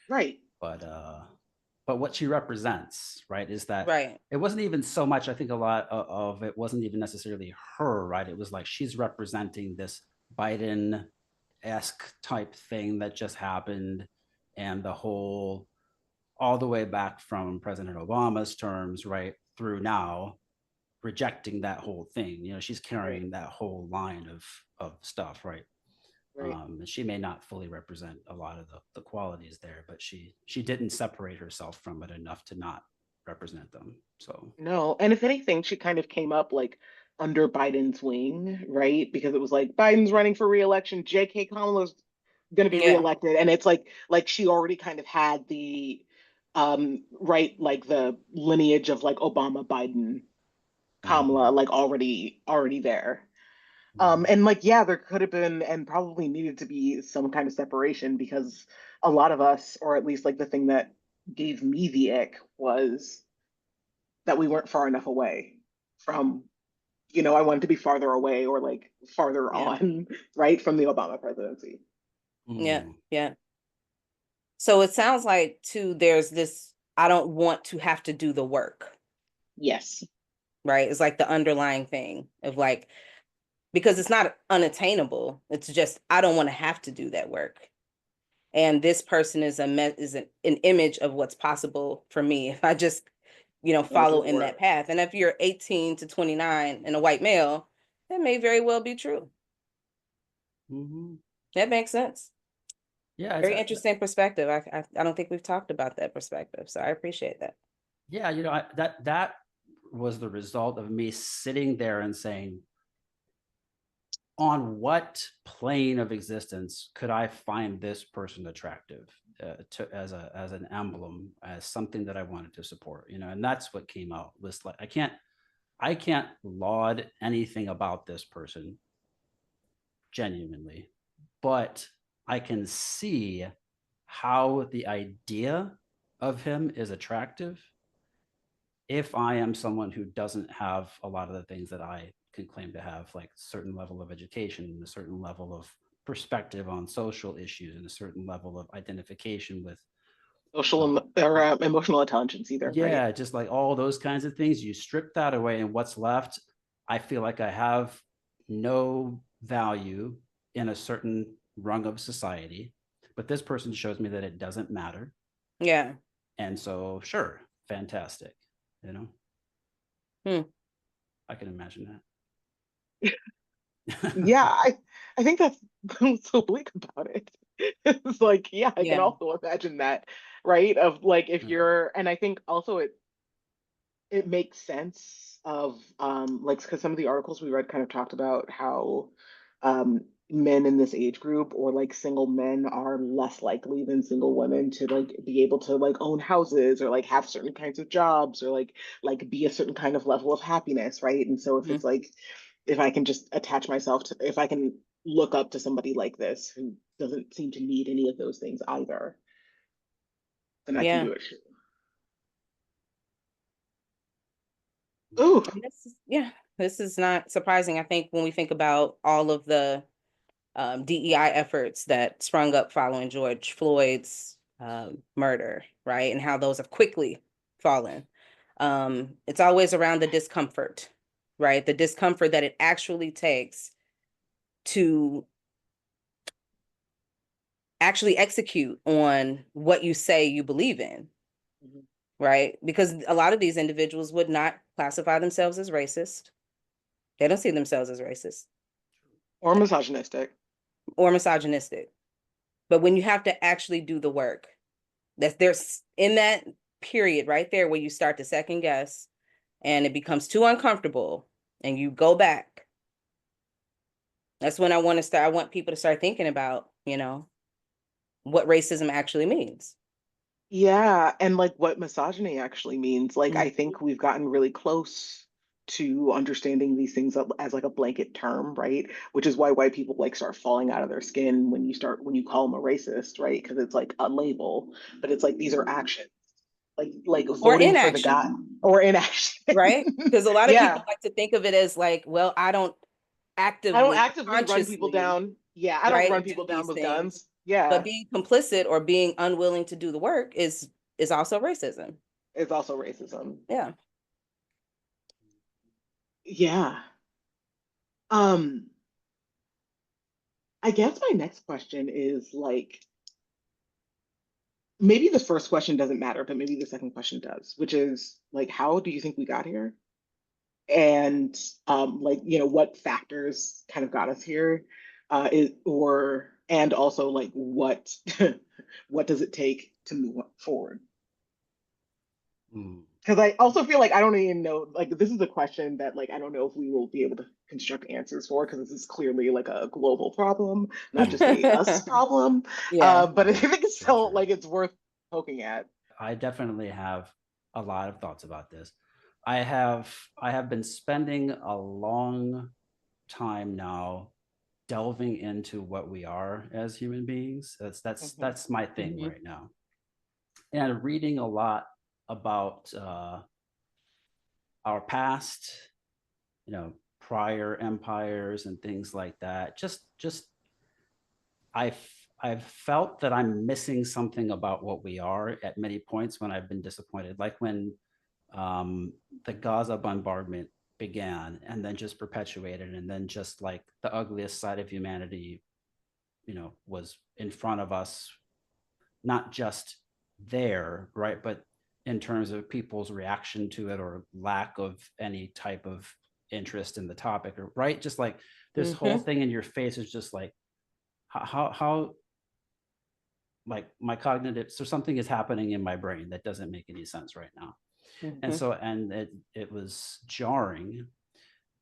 right. But what she represents, right, is that Right. it wasn't even so much, I think a lot of it wasn't even necessarily her, right? It was like she's representing this Biden-esque type thing that just happened, and the whole, all the way back from President Obama's terms, right, through now, rejecting that whole thing. She's Right. carrying that whole line of stuff, right? Right. And she may not fully represent a lot of the qualities there, but she didn't separate herself from it enough to not represent them. So No, and if anything, she kind of came up like under Biden's wing, right? Because it was like Biden's running for re-election, J.K. Kamala's going to be Yeah. reelected, and it's like she already kind of had the right, like the lineage of like Obama, Biden, Kamala, mhm, like already there. mhm, And like yeah, there could have been and probably needed to be some kind of separation because a lot of us, or at least like the thing that gave me the ick was that we weren't far enough away from, I wanted to be farther away or like farther Yeah. on, right, from the Obama presidency. Yeah. mhm, Yeah. So it sounds like too, there's this, I don't want to have to do the work, Yes. right? It's like the underlying thing of like, because it's not unattainable. It's just, I don't want to have to do that work. And this person is an image of what's possible for me if I just, Go through follow the in that work. path. And if you're 18 to 29 and a white male, that may very well be true. mhm. That makes sense. Yeah, Very interesting perspective. I don't think we've talked about that perspective, so I appreciate that. yeah, that was the result of me sitting there and saying, on what plane of existence could I find this person attractive, as an emblem, as something that I wanted to support, and that's what came out. Was like, I can't laud anything about this person genuinely, but I can see how the idea of him is attractive if I am someone who doesn't have a lot of the things that I can claim to have, like a certain level of education and a certain level of perspective on social issues and a certain level of identification with, Social uh, or emotional intelligence either, right? yeah, just like all those kinds of things. You strip that away, and what's left, I feel like I have no value in a certain rung of society. But this person shows me that it doesn't matter. Yeah. And so, sure, fantastic. You know, Hmm. I can imagine Yeah, that. I think that's what's so bleak about it. It's like, yeah, I can Yeah. also imagine that, right? Of like if Yeah. you're, and I think also it makes sense of like because some of the articles we read kind of talked about how men in this age group or like single men are less likely than single women to like be able to like own houses or like have certain kinds of jobs or like be a certain kind of level of happiness, right? And so if Mhm. it's like if I can just attach myself to if I can look up to somebody like this who doesn't seem to need any of those things either, then I can Yeah. do it. Ooh, And this is not surprising. I think when we think about all of the DEI efforts that sprung up following George Floyd's murder, right, and how those have quickly fallen. It's always around the discomfort, right? The discomfort that it actually takes to actually execute on what you say you believe in, right? Because a lot of these individuals would not classify themselves as racist. They don't see themselves as racist or misogynistic. or misogynistic. But when you have to actually do the work, that's there's in that period right there where you start to second guess and it becomes too uncomfortable and you go back. That's when I want people to start thinking about, what racism actually means. Yeah, and like what misogyny actually means. Like I Mhm. think we've gotten really close to understanding these things as like a blanket term, right? Which is why white people like start falling out of their skin when you call them a racist, right? Because it's like a label, but it's like these are actions, like Or voting for the inaction, guy or inaction. right? Because a lot of people Yeah. like to think of it as like, well, I don't I don't actively, actively run people consciously, down. Yeah, I don't run right, do people down these with things, guns. Yeah, but being complicit or being unwilling to do the work is also racism. it's also racism. Yeah. Yeah. Um, I guess my next question is like, maybe the first question doesn't matter, but maybe the second question does, which is like, how do you think we got here? And like, what factors kind of got us here? And also like what what does it take to move forward? Mm. Because I also feel like I don't even know, like this is a question that like I don't know if we will be able to construct answers for, because this is clearly like a global problem, not just a us problem. Yeah. But I think it's True, still true. like it's worth poking at. I definitely have a lot of thoughts about this. I have been spending a long time now delving into what we are as human beings. Mhm. That's my thing Mhm. right now, and reading a lot about our past, prior empires and things like that. Just I've I've felt that I'm missing something about what we are at many points when I've been disappointed, like when the Gaza bombardment began and then just perpetuated, and then just like the ugliest side of humanity, was in front of us, not just there, right, but in terms of people's reaction to it or lack of any type of interest in the topic, or right, just like this whole Mhm. thing in your face is just like how like my cognitive, so something is happening in my brain that doesn't make any sense right now. And Mhm. so, and it was jarring.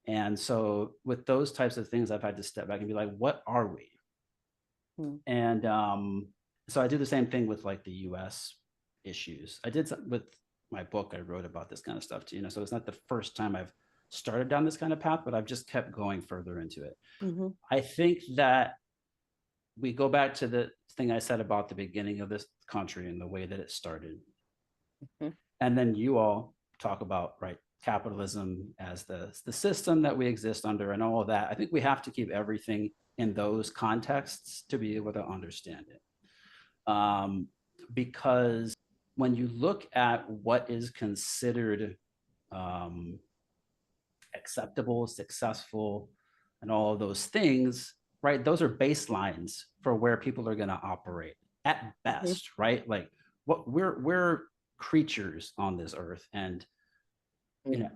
And so with those types of things, I've had to step back and be like, what are we? Mhm. And so I do the same thing with like the US issues. I did with my book, I wrote about this kind of stuff too, so it's not the first time I've started down this kind of path, but I've just kept going further into it. Mhm. I think that we go back to the thing I said about the beginning of this country and the way that it started. Mhm. And then you all talk about, right, capitalism as the system that we exist under and all of that. I think we have to keep everything in those contexts to be able to understand it. Because when you look at what is considered um, acceptable, successful, and all of those things, right? Those are baselines for where people are going to operate at Mhm. best, right? Like what we're creatures on this earth, and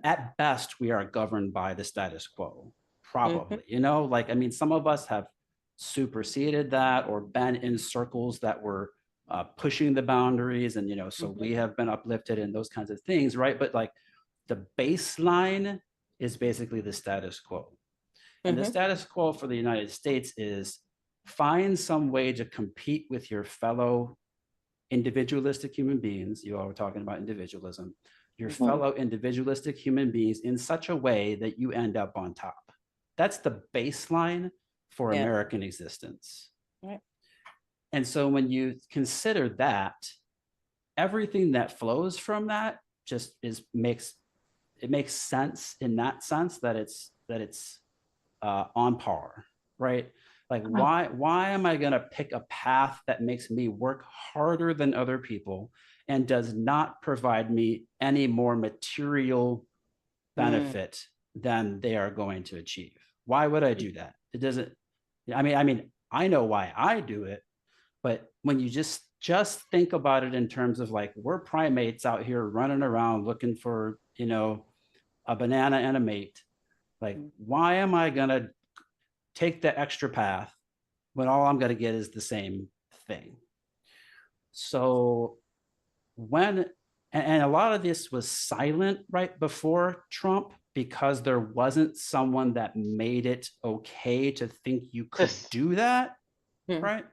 at best we are governed by the status quo, Mhm. probably. Like, I mean, some of us have superseded that or been in circles that were pushing the boundaries, and so Mhm. we have been uplifted and those kinds of things, right? But like the baseline is basically the status quo. And the Mhm. status quo for the United States is find some way to compete with your fellow individualistic human beings. You all were talking about individualism, your Mhm. fellow individualistic human beings in such a way that you end up on top. That's the baseline for Yeah. American existence. Right. And so when you consider that, everything that flows from that just makes sense in that sense, that it's on par, right? Like, why am I going to pick a path that makes me work harder than other people and does not provide me any more material Mm. benefit than they are going to achieve? Why would I do that? It doesn't. I mean, I know why I do it, but when you just think about it in terms of like, we're primates out here running around looking for a banana and a mate. Like, why am I gonna take the extra path when all I'm gonna get is the same thing? So when and a lot of this was silent right before Trump, because there wasn't someone that made it okay to think you could do that, Mhm. right?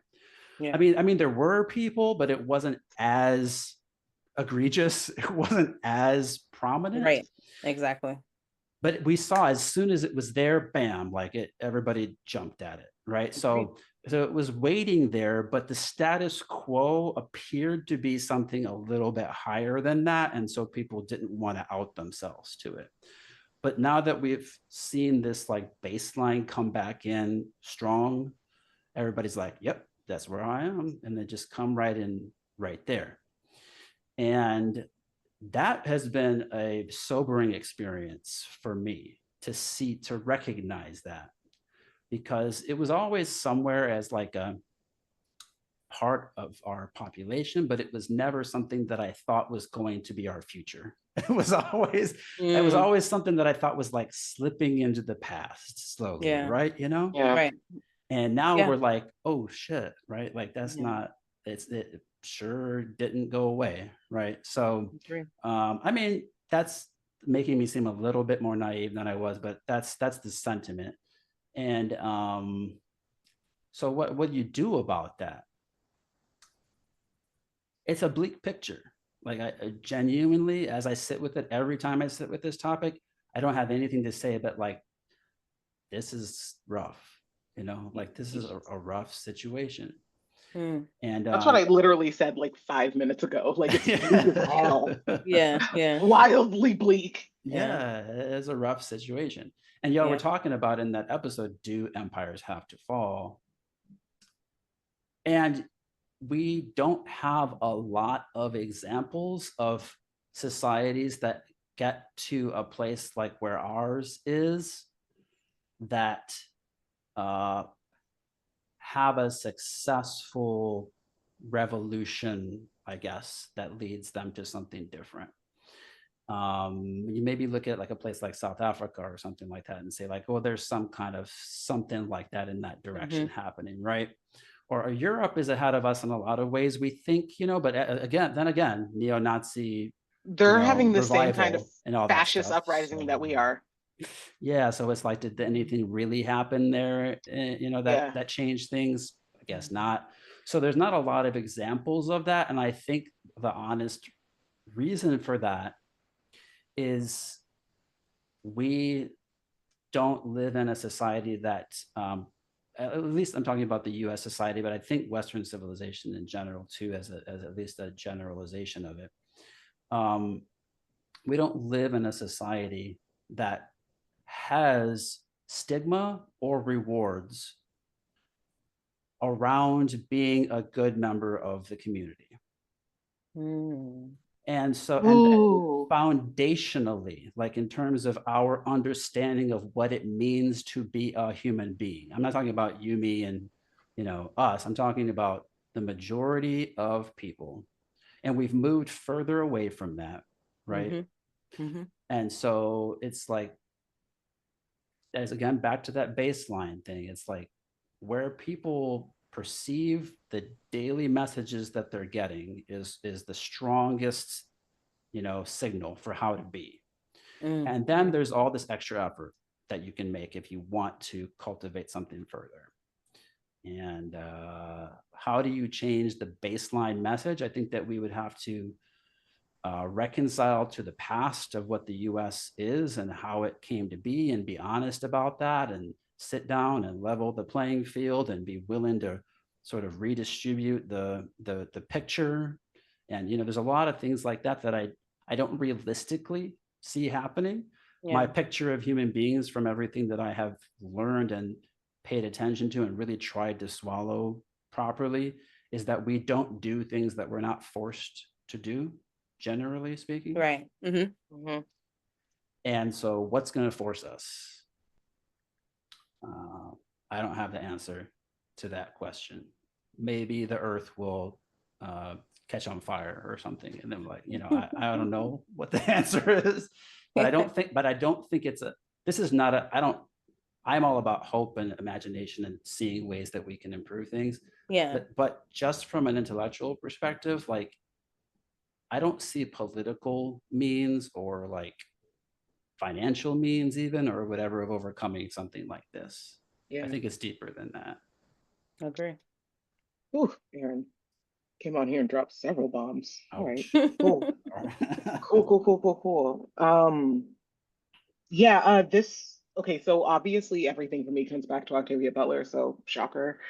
Yeah. I mean, there were people, but it wasn't as egregious. It wasn't as prominent. Right. Exactly. but we saw as soon as it was there, bam, like everybody jumped at it, right? So it was waiting there, but the status quo appeared to be something a little bit higher than that. And so people didn't want to out themselves to it. But now that we've seen this like baseline come back in strong, everybody's like, yep, that's where I am. And they just come right in right there. And that has been a sobering experience for me to recognize that, because it was always somewhere as like a part of our population, but it was never something that I thought was going to be our future. It was always something that I thought was like slipping into the past slowly, right? You know? Yeah. Right. And now we're like, oh shit, right? Like that's not, it sure didn't go away, right? So, I mean, that's making me seem a little bit more naive than I was, but that's the sentiment. And so what do you do about that? It's a bleak picture. Like I genuinely, as I sit with it, every time I sit with this topic, I don't have anything to say but like, this is rough, you know, like this is a rough situation. And that's what I literally said like 5 minutes ago. Like it's bleak as hell. Wildly bleak. Yeah, it's a rough situation. And y'all were talking about in that episode, do empires have to fall? And we don't have a lot of examples of societies that get to a place like where ours is, that have a successful revolution, I guess, that leads them to something different. You maybe look at like a place like South Africa or something like that and say like, oh, there's some kind of something like that in that direction happening, right? Or Europe is ahead of us in a lot of ways, we think, you know, but again, neo-Nazi, they're having the same kind of and all fascist that uprising that we are. Yeah, so it's like, did anything really happen there, you know, that changed things? I guess not. So there's not a lot of examples of that. And I think the honest reason for that is we don't live in a society that, at least I'm talking about the US society, but I think Western civilization in general too, as at least a generalization of it. We don't live in a society that has stigma or rewards around being a good member of the community. And so, and foundationally, like in terms of our understanding of what it means to be a human being, I'm not talking about you, me, and, you know, us. I'm talking about the majority of people. And we've moved further away from that, right? And so it's like, as again, back to that baseline thing, it's like where people perceive the daily messages that they're getting is the strongest, you know, signal for how to be. And then there's all this extra effort that you can make if you want to cultivate something further. And how do you change the baseline message? I think that we would have to reconcile to the past of what the US is and how it came to be, and be honest about that, and sit down and level the playing field and be willing to sort of redistribute the picture. And, you know, there's a lot of things like that that I don't realistically see happening. My picture of human beings, from everything that I have learned and paid attention to and really tried to swallow properly, is that we don't do things that we're not forced to do, generally speaking. Right. And so what's going to force us? I don't have the answer to that question. Maybe the earth will catch on fire or something. And then, like, you know, I don't know what the answer is, but I don't think it's this is not I'm all about hope and imagination and seeing ways that we can improve things. But just from an intellectual perspective, like, I don't see political means or like financial means even, or whatever, of overcoming something like this. I think it's deeper than that. I agree. Ooh, Aaron came on here and dropped several bombs. Ouch. All right, cool. Cool. Yeah, okay, so obviously everything for me comes back to Octavia Butler, so shocker.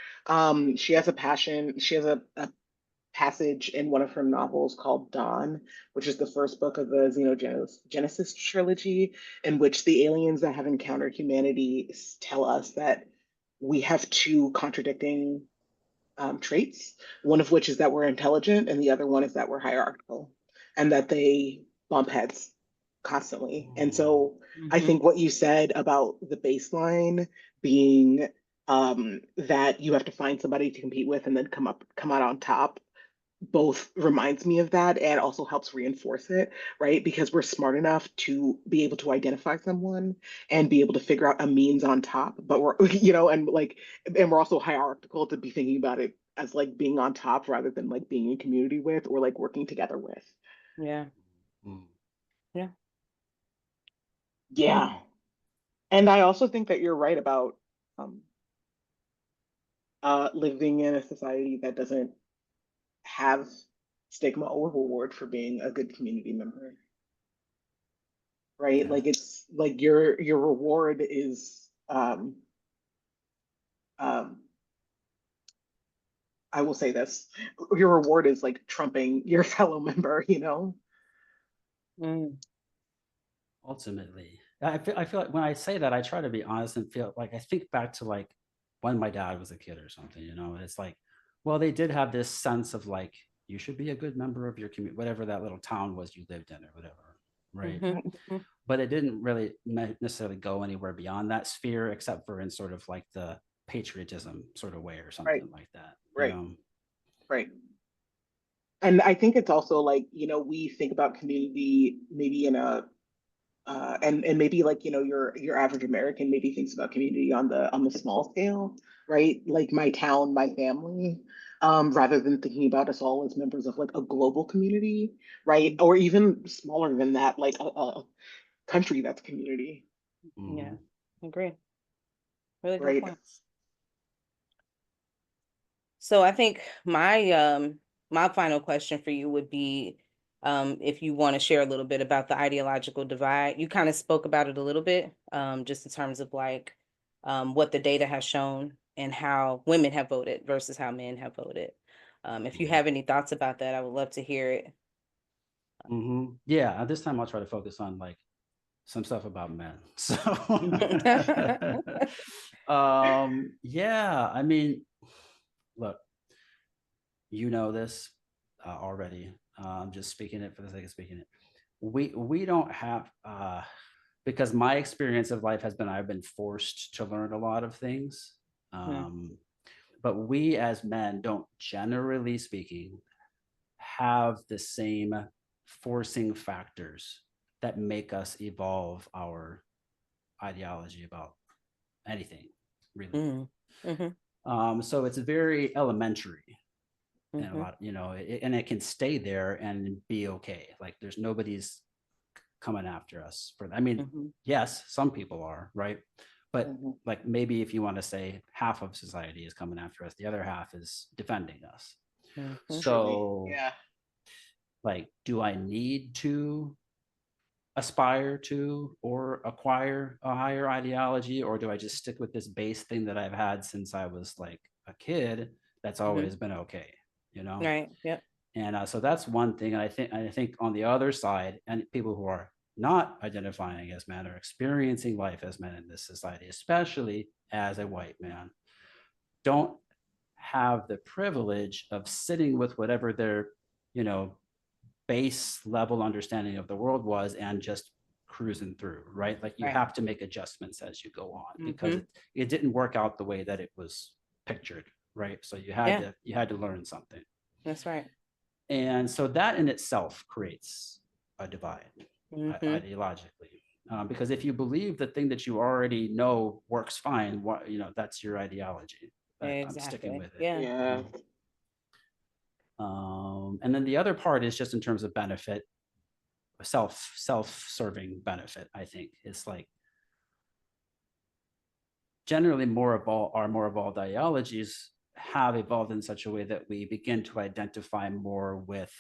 She has a passion, she has a passage in one of her novels called Dawn, which is the first book of the Xenogenesis trilogy, in which the aliens that have encountered humanity tell us that we have two contradicting traits, one of which is that we're intelligent, and the other one is that we're hierarchical, and that they bump heads constantly. And so I Mm-hmm. think what you said about the baseline being that you have to find somebody to compete with and then come out on top both reminds me of that and also helps reinforce it, right? Because we're smart enough to be able to identify someone and be able to figure out a means on top, but we're, and we're also hierarchical to be thinking about it as like being on top rather than like being in community with or like working together with. Yeah. Mm. Yeah. Yeah. And I also think that you're right about um, living in a society that doesn't have stigma or reward for being a good community member, right? Yeah. Like it's like your reward is um I will say this, your reward is like trumping your fellow member, you know? Mm. Ultimately, I feel like when I say that, I try to be honest and feel like I think back to like when my dad was a kid or something, you know, it's like, well, they did have this sense of like, you should be a good member of your community, whatever that little town was you lived in or whatever. Right. Mm-hmm. Mm-hmm. But it didn't really necessarily go anywhere beyond that sphere, except for in sort of like the patriotism sort of way or Right, something like that, you right, know? right. And I think it's also like, we think about community maybe in a and maybe like your average American maybe thinks about community on the small scale, right? Like my town, my family, rather than thinking about us all as members of like a global community, right? Or even smaller than that, like a country that's community, Yeah. Mhm. Agree. Really good right? points. So I think my final question for you would be if you want to share a little bit about the ideological divide. You kind of spoke about it a little bit, just in terms of like what the data has shown and how women have voted versus how men have voted. If you Mhm. have any thoughts about that, I would love to hear it. Mhm. Yeah, at this time I'll try to focus on like some stuff about men. So, yeah, I mean, look, you know this already. I'm just speaking it for the sake of speaking it. We don't have because my experience of life has been I've been forced to learn a lot of things. Mm, Um, but we as men don't, generally speaking, have the same forcing factors that make us evolve our ideology about anything, really. mm, mhm, So it's very elementary and a mhm, lot, and it can stay there and be okay. Like there's nobody's coming after us for that. I mean, mhm, yes, some people are, right? But Mhm. like maybe if you want to say half of society is coming after us, the other half is defending us. mhm. Truly, So, yeah. like, do I need to aspire to or acquire a higher ideology, or do I just stick with this base thing that I've had since I was like a kid that's Mhm. always been okay, you know? Right. Yep. And so that's one thing. And I think on the other side, and people who are not identifying as men are experiencing life as men in this society, especially as a white man, don't have the privilege of sitting with whatever their, you know, base level understanding of the world was and just cruising through, right? Like you Right. have to make adjustments as you go on because Mhm. it didn't work out the way that it was pictured, right? So Yeah. you had to learn something. That's right. And so that in itself creates a divide Mhm. ideologically. Because if you believe the thing that you already know works fine, that's your ideology. I'm sticking Exactly. with it. Yeah. You Yeah. know? And then the other part is just in terms of benefit, self-serving benefit. I think it's like generally more evolved ideologies have evolved in such a way that we begin to identify more with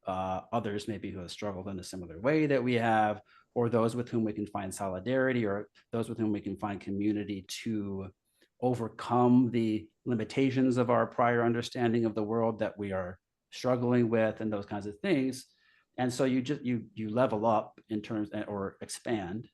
others maybe who have struggled in a similar way that we have, or those with whom we can find solidarity, or those with whom we can find community to overcome the limitations of our prior understanding of the world that we are struggling with, and those kinds of things. And so you level up in terms, or expand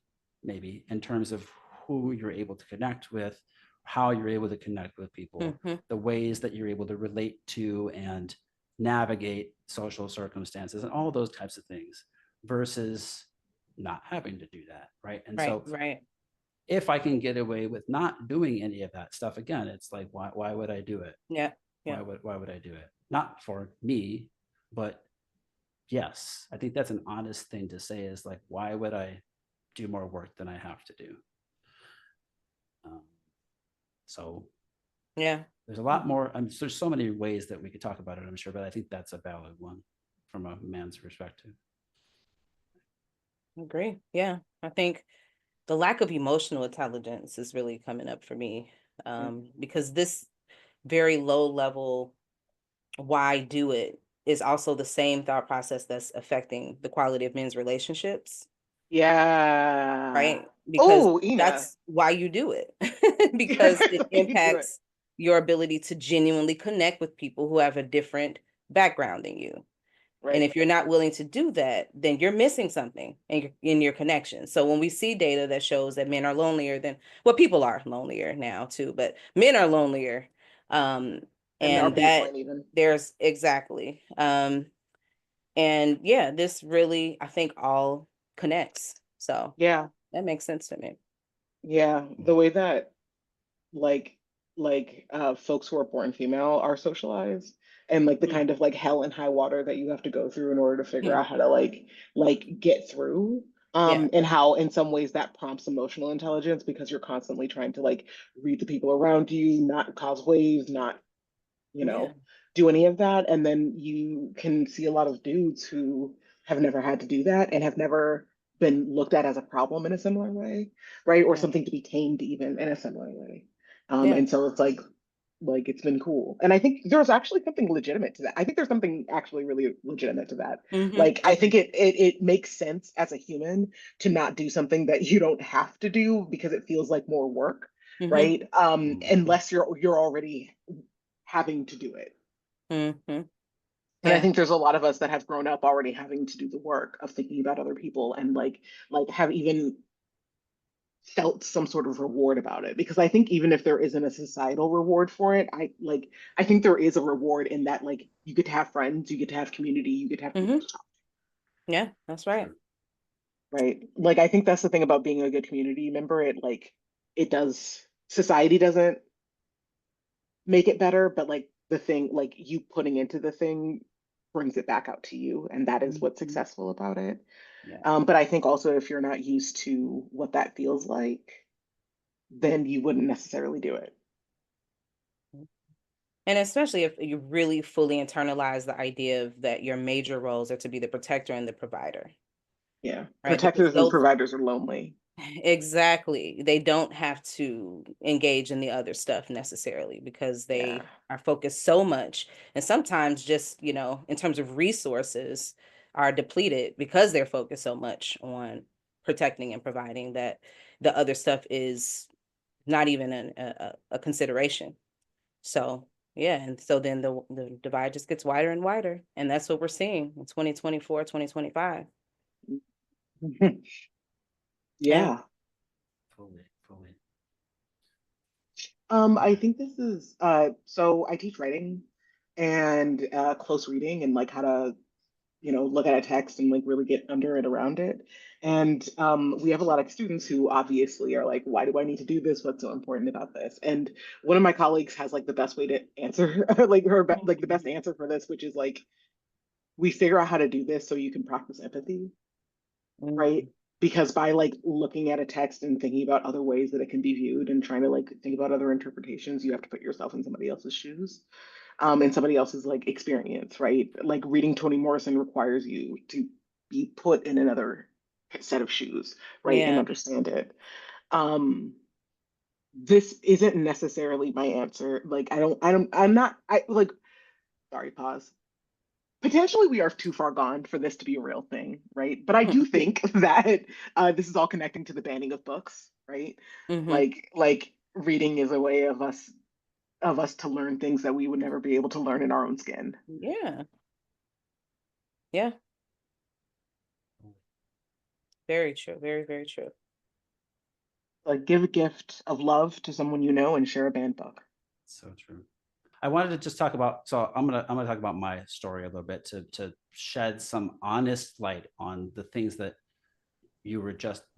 maybe in terms of who you're able to connect with, how you're able to connect with people, the ways that you're able to relate to and navigate social circumstances, and all those types of things, versus not having to do that, right? And so if I can get away with not doing any of that stuff, again, it's like, why would I do it? Why would I do it? Not for me, but yes, I think that's an honest thing to say, is like, why would I do more work than I have to do? So there's a lot more. There's so many ways that we could talk about it, I'm sure, but I think that's a valid one from a man's perspective. I agree. Yeah, I think the lack of emotional intelligence is really coming up for me, because this very low level why do it is also the same thought process that's affecting the quality of men's relationships. Right? Because that's why you do it. Because it impacts your ability to genuinely connect with people who have a different background than you. And if you're not willing to do that, then you're missing something in your connection. So when we see data that shows that men are lonelier than, well, people are lonelier now too, but men are lonelier. And that there's exactly. And yeah, this really, I think, all connects. So yeah, that makes sense to me. Yeah, the way that folks who are born female are socialized, and like the kind of like hell and high water that you have to go through in order to figure out how to like get through. And how in some ways that prompts emotional intelligence, because you're constantly trying to like read the people around you, not cause waves, not, do any of that. And then you can see a lot of dudes who have never had to do that and have never been looked at as a problem in a similar way, right? Or something to be tamed even in a similar way. And so it's like it's been cool. And I think there's actually something legitimate to that. I think there's something actually really legitimate to that. Like, I think it makes sense as a human to not do something that you don't have to do because it feels like more work, right? Unless you're already having to do it. And I think there's a lot of us that have grown up already having to do the work of thinking about other people, and like have even felt some sort of reward about it. Because I think even if there isn't a societal reward for it, I think there is a reward in that, like, you get to have friends, you get to have community, you get to have people to talk to. Yeah, that's right. Right. Like, I think that's the thing about being a good community member. It does, society doesn't make it better, but like the thing, like you putting into the thing brings it back out to you, and that is what's successful about it. But I think also if you're not used to what that feels like, then you wouldn't necessarily do it. And especially if you really fully internalize the idea of that your major roles are to be the protector and the provider. Yeah. Right? Protectors and providers are lonely. Exactly. They don't have to engage in the other stuff necessarily because they are focused so much. And sometimes just, in terms of resources, are depleted because they're focused so much on protecting and providing that the other stuff is not even a consideration. So, yeah. And so then the divide just gets wider and wider. And that's what we're seeing in 2024, 2025. Yeah. Fully. I think this is so I teach writing and close reading, and like how to, look at a text and like really get under it, around it. And we have a lot of students who obviously are like, why do I need to do this? What's so important about this? And one of my colleagues has like the best way to answer, like the best answer for this, which is like, we figure out how to do this so you can practice empathy, right? Because by like looking at a text and thinking about other ways that it can be viewed and trying to like think about other interpretations, you have to put yourself in somebody else's shoes, and somebody else's like experience, right? Like reading Toni Morrison requires you to be put in another set of shoes, right? And understand it. This isn't necessarily my answer. Like, I'm not, sorry, pause. potentially we are too far gone for this to be a real thing, right? But I do think that this is all connecting to the banning of books, right? Mm-hmm. Like reading is a way of us to learn things that we would never be able to learn in our own skin. Yeah. Yeah. Very true. Very, very true. Like give a gift of love to someone you know and share a banned book. So true. I wanted to just talk about, so I'm gonna talk about my story a little bit to shed some honest light on the things that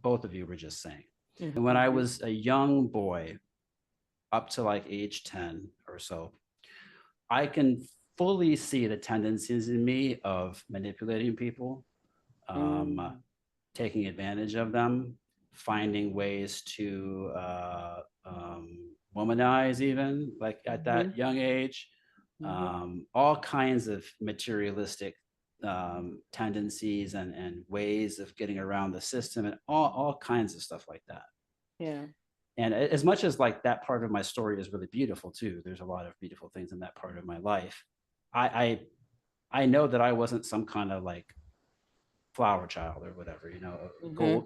both of you were just saying. Mm-hmm. And when I was a young boy, up to like age 10 or so, I can fully see the tendencies in me of manipulating people, taking advantage of them, finding ways to womanize, even like at that young age, all kinds of materialistic tendencies and ways of getting around the system, and all kinds of stuff like that. Yeah. And as much as like that part of my story is really beautiful too, there's a lot of beautiful things in that part of my life. I know that I wasn't some kind of like flower child or whatever,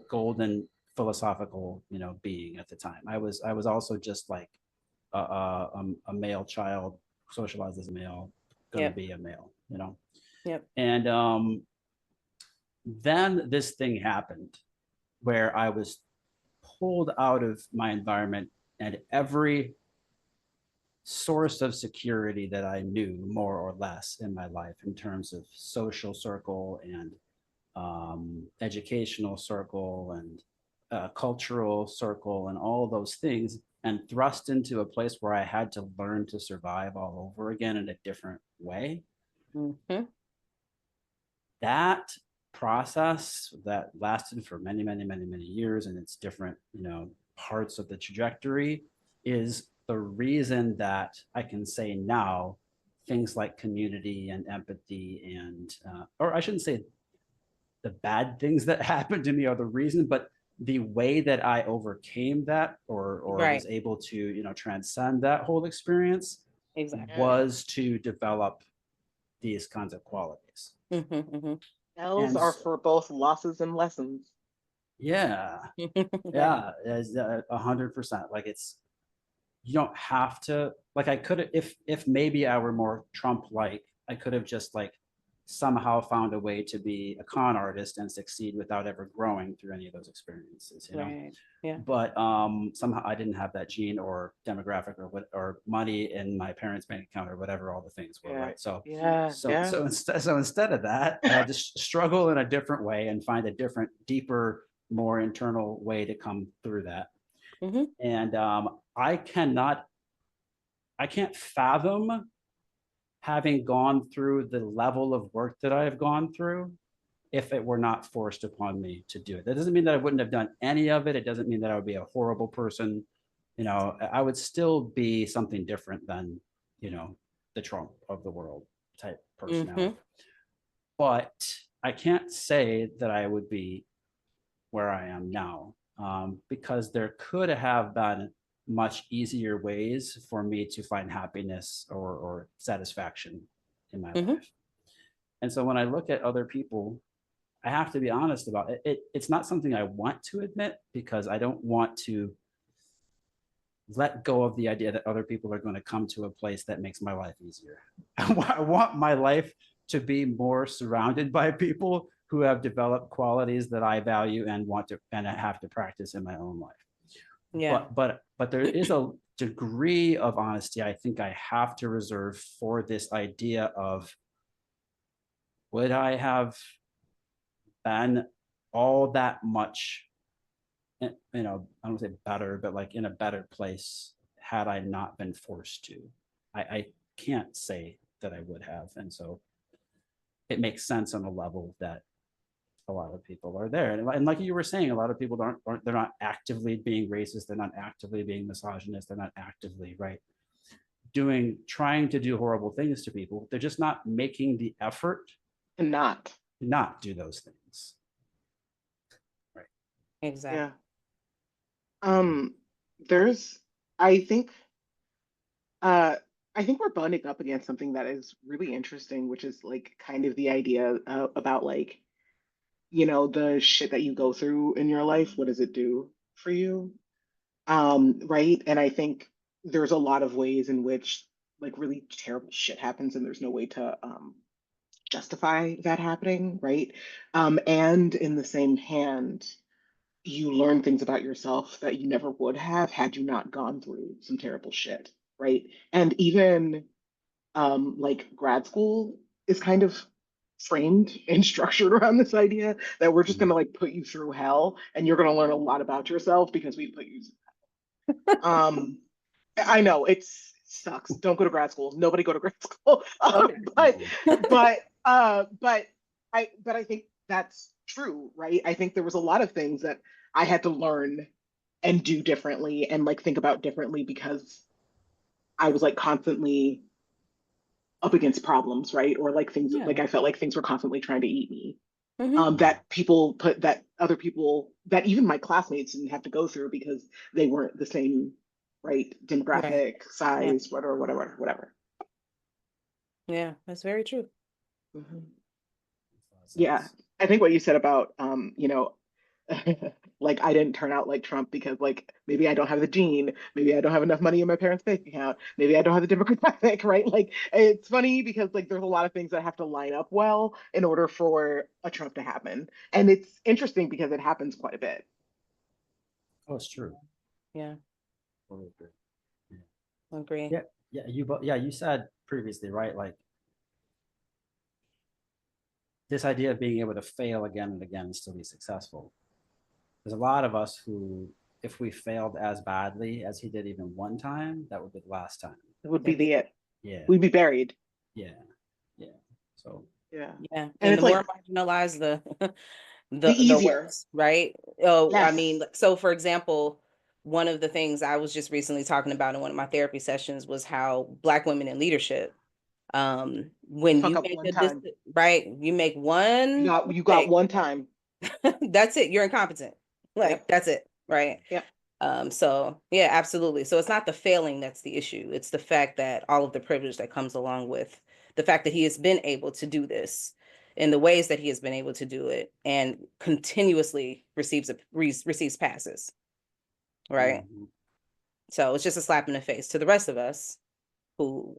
golden philosophical, being at the time. I was also just like a male child, socialized as a male, gonna be a male, Yep. And then this thing happened where I was pulled out of my environment, and every source of security that I knew more or less in my life in terms of social circle and educational circle and cultural circle and all of those things, and thrust into a place where I had to learn to survive all over again in a different way. That process that lasted for many, many, many, many years, and it's different, parts of the trajectory, is the reason that I can say now things like community and empathy and, or I shouldn't say the bad things that happened to me are the reason, but the way that I overcame that or was able to, transcend that whole experience was to develop these kinds of qualities. L's are for both losses and lessons. Yeah. Yeah. 100%. Like you don't have to, like I could have, if maybe I were more Trump-like, I could have just like somehow found a way to be a con artist and succeed without ever growing through any of those experiences, Yeah. But somehow I didn't have that gene or demographic or money in my parents' bank account or whatever all the things were, right? So instead of that, I had to struggle in a different way and find a different, deeper, more internal way to come through that. And I can't fathom having gone through the level of work that I have gone through if it were not forced upon me to do it. That doesn't mean that I wouldn't have done any of it. It doesn't mean that I would be a horrible person. I would still be something different than, the Trump of the world type personality. But I can't say that I would be where I am now, because there could have been much easier ways for me to find happiness or satisfaction in my life. And so when I look at other people, I have to be honest about it. It's not something I want to admit, because I don't want to let go of the idea that other people are going to come to a place that makes my life easier. I want my life to be more surrounded by people who have developed qualities that I value and want to, and I have to practice in my own life. Yeah. But there is a degree of honesty I think I have to reserve for this idea of, would I have been all that much, I don't say better, but like in a better place had I not been forced to? I can't say that I would have. And so it makes sense on a level that a lot of people are there. And like you were saying, a lot of people they're not actively being racist. They're not actively being misogynist. They're not actively trying to do horrible things to people. They're just not making the effort to not do those things. Right. Exactly. Yeah. I think I think we're butting up against something that is really interesting, which is like kind of the idea about like, the shit that you go through in your life. What does it do for you? Right. And I think there's a lot of ways in which like really terrible shit happens and there's no way to justify that happening, right? And in the same hand, you learn things about yourself that you never would have had you not gone through some terrible shit, right? And even like grad school is kind of framed and structured around this idea that we're just Mhm. gonna like put you through hell and you're gonna learn a lot about yourself because we put you um I know it sucks. Don't go to grad school. Nobody go to grad school. Okay. But Mhm. but I think that's true, right? I think there was a lot of things that I had to learn and do differently and like think about differently because I was like constantly up against problems, right? Or like things like Yeah. I felt like things were constantly trying to eat me. Hmm. That people put that other people that even my classmates didn't have to go through because they weren't the same, right? Right. Demographic, Yeah. size, whatever. Yeah. That's very true. Mhm. Makes a lot of Yeah, sense. I think what you said about like I didn't turn out like Trump because like maybe I don't have the gene, maybe I don't have enough money in my parents' bank account, maybe I don't have the demographic, right? Like it's funny because like there's a lot of things that have to line up well in order for a Trump to happen. And it's interesting because it happens quite a bit. Oh, it's true. Yeah. Totally agree. Yeah. Agree. Yeah. Yeah. Yeah, you said previously, right? Like this idea of being able to fail again and again and still be successful. There's a lot of us who, if we failed as badly as he did even one time, that would be the last time. It would be That'd be the it. Yeah. We'd be buried. Yeah. Yeah. So, Yeah. yeah. And And the it's more like marginalized the the the easier. worse, right? Oh, I Yes. mean, so for example, one of the things I was just recently talking about in one of my therapy sessions was how Black women in leadership, when Fuck you up make one time. right, you make one You got mistake, one time. that's it, you're incompetent. Like Yep. that's it, right? Yep. So yeah, absolutely. So it's not the failing that's the issue. It's the fact that all of the privilege that comes along with the fact that he has been able to do this in the ways that he has been able to do it and continuously receives passes, right? mhm. So it's just a slap in the face to the rest of us who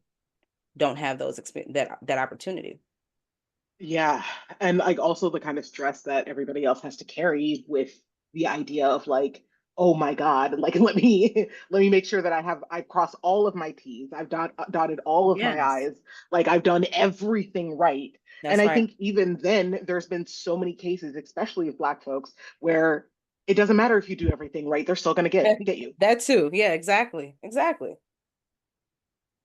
don't have that opportunity. Yeah. And like also the kind of stress that everybody else has to carry with the idea of like, oh my God, like let me make sure that I've crossed all of my T's. I've dotted all of my Yes, I's. Like I've done everything right. And that's I right. think even then there's been so many cases, especially of Black folks, where it doesn't matter if you do everything right, they're still gonna get you. That too. Yeah, exactly. Exactly.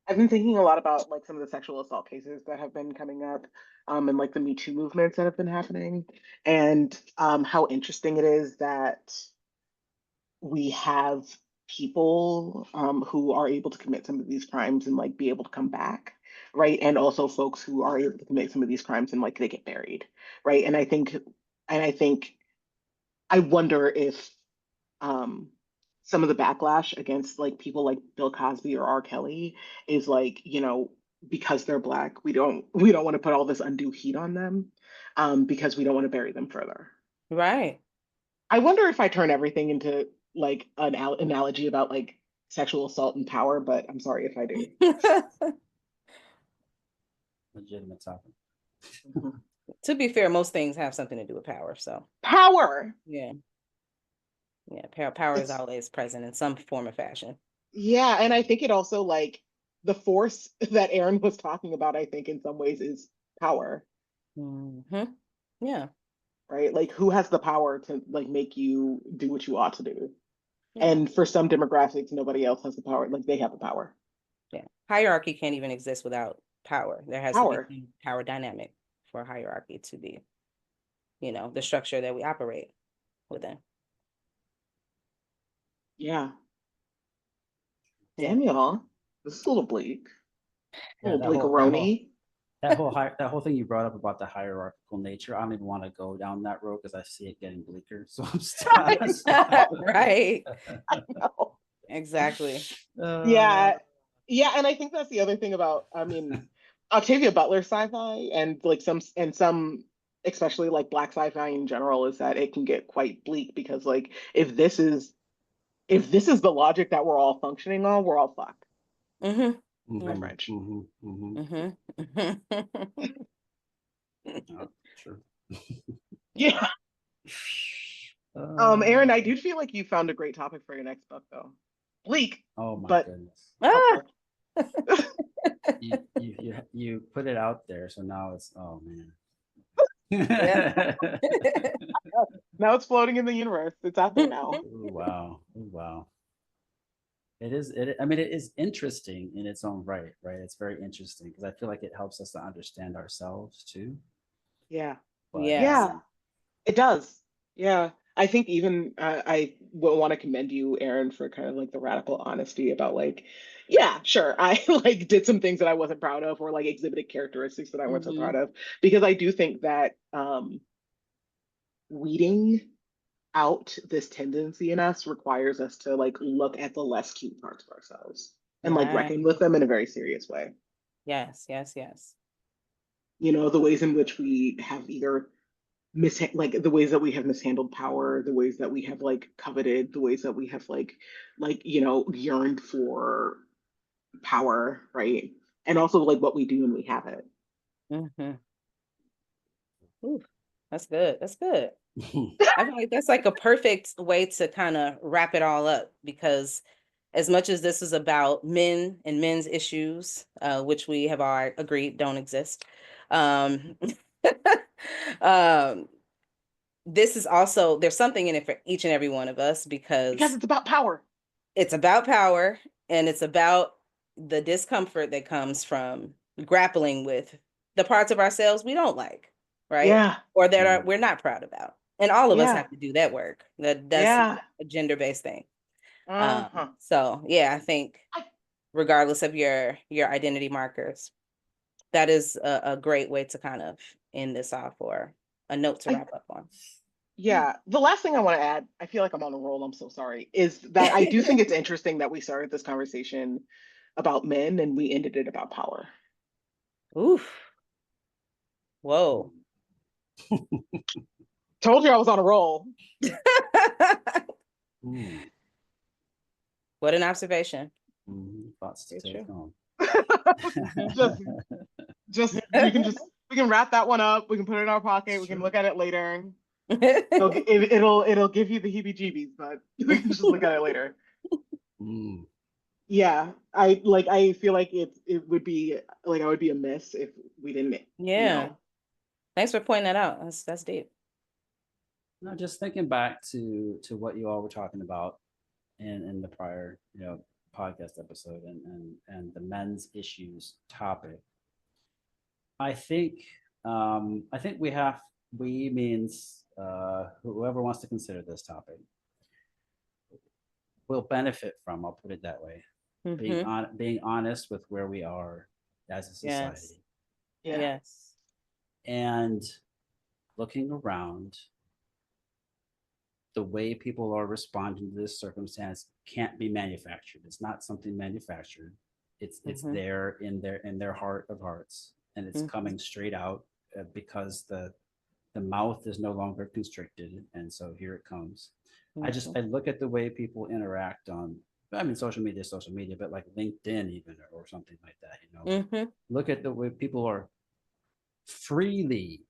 I've been thinking a lot about like some of the sexual assault cases that have been coming up, and like the Me Too movements that have been happening, and how interesting it is that we have people who are able to commit some of these crimes and like be able to come back, right? And also folks who are able to commit some of these crimes and like they get buried, right? And I think I wonder if um some of the backlash against like people like Bill Cosby or R. Kelly is like, because they're Black, we don't want to put all this undue heat on them, because we don't want to bury them further. Right. I wonder if I turn everything into like an analogy about like sexual assault and power, but I'm sorry if I do. Legitimate topic. Mhm. To be fair, most things have something to do with power. So Power. yeah, yeah, power is It's always present in some form or fashion. Yeah, and I think it also like the force that Aaron was talking about, I think in some ways is power, Hmm. Yeah, right? Like who has the power to like make you do what you ought to do? yeah, And for some demographics, nobody else has the power. Like they have the power. yeah. Hierarchy can't even exist without power. There has to be Power. some power dynamic for hierarchy to be, the structure that we operate within. Yeah. Yeah. Damn y'all. This is a little bleak. A Yeah, little that whole that whole bleakeroni. that whole thing you brought up about the hierarchical nature, I don't even want to go down that road because I see it getting bleaker. So I'm gonna stop. Right. No. Exactly. Uh, Yeah. Yeah, and I think that's the other thing about, I mean, Octavia Butler sci-fi and like some especially like Black sci-fi in general is that it can get quite bleak because like if this is the logic that we're all functioning on, we're all fucked. Mm-hmm. My French. Oh, sure. Yeah. Aaron, I do feel like you found a great topic for your next book though. Bleak, Oh my but goodness. Ah. You put it out there, so now it's, oh man. Yeah. Now it's floating in the universe. It's out there now. Ooh, wow. Ooh, wow. It is, I mean, it is interesting in its own right? It's very interesting because I feel like it helps us to understand ourselves too. Yeah. But Yes. Yeah, it does. Yeah. I think even I will want to commend you, Aaron, for kind of like the radical honesty about like, yeah, sure, I like did some things that I wasn't proud of or like exhibited characteristics that I wasn't so proud of because I do think that weeding out this tendency in us requires us to like look at the less cute parts of ourselves and like Right. reckon with them in a very serious way. Yes, yes, yes. You know, the ways in which we have either like the ways that we have mishandled power, the ways that we have like coveted, the ways that we have you know, yearned for power, right? And also like what we do when we have it. Mm-hmm. Ooh, that's good. That's good. I feel like that's like a perfect way to kind of wrap it all up because as much as this is about men and men's issues, which we have all agreed don't exist, um, um, this is also, there's something in it for each and every one of us Because because it's about power. it's about power and it's about the discomfort that comes from grappling with the parts of ourselves we don't like, right? Yeah. Or that are we're not proud about. And all of us Yeah. have to do that work. That's Yeah. a gender-based thing. Uh-huh. So yeah, I think regardless of your identity markers, that is a great way to kind of end this off or a note to wrap up on. Yeah. The last thing I want to add, I feel like I'm on a roll, I'm so sorry, is that I do think it's interesting that we started this conversation about men and we ended it about power. Oof. Whoa. Told you I was on a roll. What an observation. Thoughts to take home. just we can wrap that one up. We can put it in our pocket. We can look at it later. It'll give you the heebie-jeebies, but we can just look at it later. Yeah, I feel like it would be like I would be amiss if we didn't. Yeah. You know. Thanks for pointing that out. That's deep. No, just thinking back to what you all were talking about in the prior, podcast episode and the men's issues topic. I think we means whoever wants to consider this topic will benefit from, I'll put it that way, being honest with where we are as a society. Yes. And looking around, the way people are responding to this circumstance can't be manufactured. It's not something manufactured. It's there in their heart of hearts, and it's coming straight out because the mouth is no longer constricted, and so here it comes. I look at the way people interact on, I mean, social media, but like LinkedIn even or something like that. Look at the way people are freely,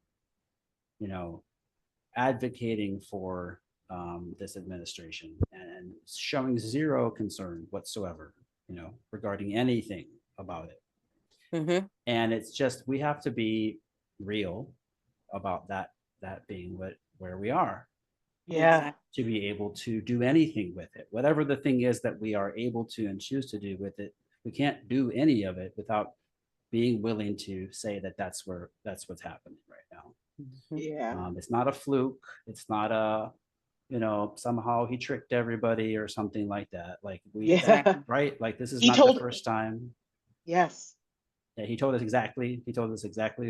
advocating for this administration and showing zero concern whatsoever, regarding anything about it. And it's just, we have to be real about that being where we are. Yeah. To be able to do anything with it, whatever the thing is that we are able to and choose to do with it, we can't do any of it without being willing to say that's what's happening right now. Yeah. It's not a fluke. It's not a, somehow he tricked everybody or something like that. Like right? Like this is not the first time. Yes. Yeah, he told us exactly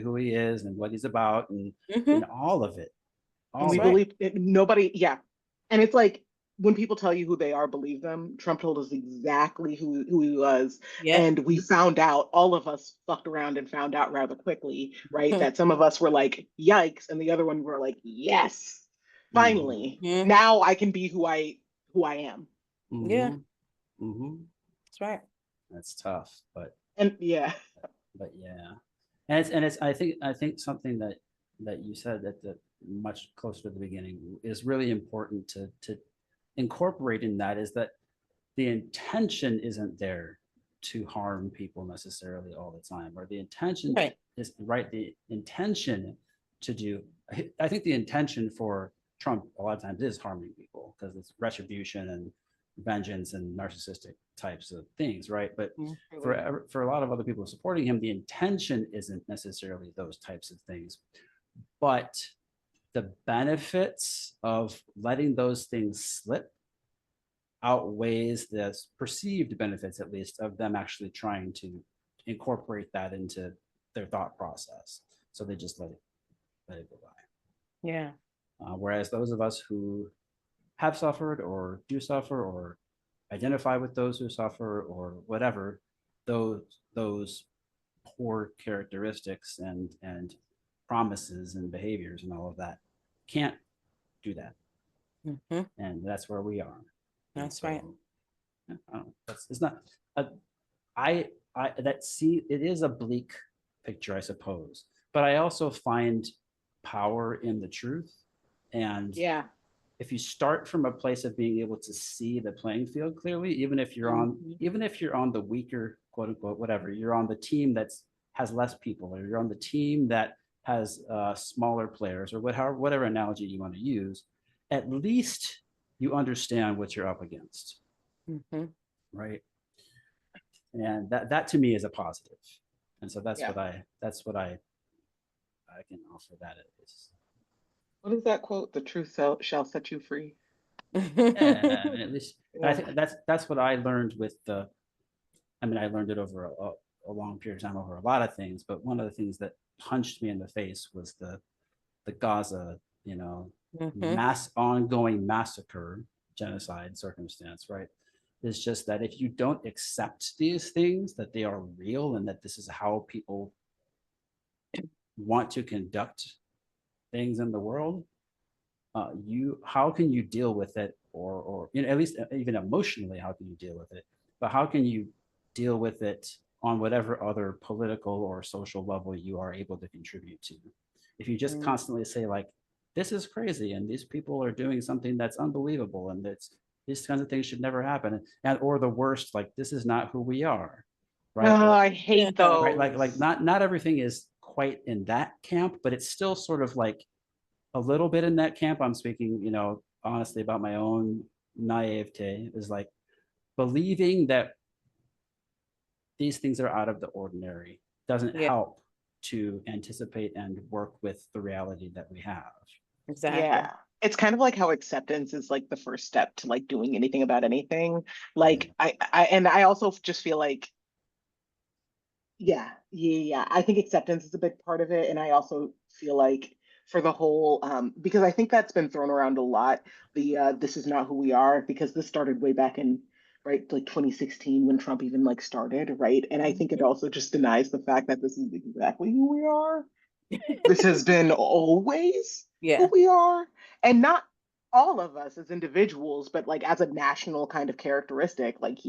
who he is and what he's about and all of it. And we believe nobody, yeah. And it's like, when people tell you who they are, believe them. Trump told us exactly who he was. Yeah. And we found out, all of us fucked around and found out rather quickly, right? That some of us were like, yikes. And the other one were like, yes, finally. Mm-hmm. Now I can be who I am. Yeah. That's right. That's tough, but yeah. But yeah. And it's I think something that you said that much closer to the beginning is really important to incorporate in that, is that the intention isn't there to harm people necessarily all the time, or the intention is right. The intention to do, I think the intention for Trump a lot of times is harming people because it's retribution and vengeance and narcissistic types of things, right? But for a lot of other people supporting him, the intention isn't necessarily those types of things, but the benefits of letting those things slip outweighs the perceived benefits, at least, of them actually trying to incorporate that into their thought process. So they just let it go by. Yeah. Whereas those of us who have suffered or do suffer or identify with those who suffer or whatever, those poor characteristics and promises and behaviors and all of that can't do that. And that's where we are. That's right. I don't know, it's not it is a bleak picture, I suppose, but I also find power in the truth. And if you start from a place of being able to see the playing field clearly, even if you're on the weaker, quote unquote, whatever, you're on the team has less people, or you're on the team that has smaller players, or whatever analogy you want to use, at least you understand what you're up against. Right. And that to me is a positive. And so that's what I can offer that at least. What is that quote? The truth shall set you free. Yeah, at least I think that's what I learned with I learned it over a long period of time, over a lot of things, but one of the things that punched me in the face was the Gaza, ongoing massacre, genocide circumstance, right? It's just that if you don't accept these things, that they are real and that this is how people want to conduct things in the world, how can you deal with it, or at least even emotionally, how can you deal with it? But how can you deal with it on whatever other political or social level you are able to contribute to? If you just constantly say like, this is crazy and these people are doing something that's unbelievable and these kinds of things should never happen, and or the worst, like, this is not who we are, right? Oh, I hate those. Right, like not everything is quite in that camp, but it's still sort of like a little bit in that camp. I'm speaking, honestly about my own naivete, is like believing that these things are out of the ordinary doesn't help to anticipate and work with the reality that we have. Exactly. Yeah. It's kind of like how acceptance is like the first step to like doing anything about anything. Like I also just feel like, I think acceptance is a big part of it. And I also feel like for the whole, because I think that's been thrown around a lot, the this is not who we are, because this started way back in, right, like 2016 when Trump even like started, right? And I think it also just denies the fact that this is exactly who we are. This has been always who we are, and not all of us as individuals, but like as a national kind of characteristic, like,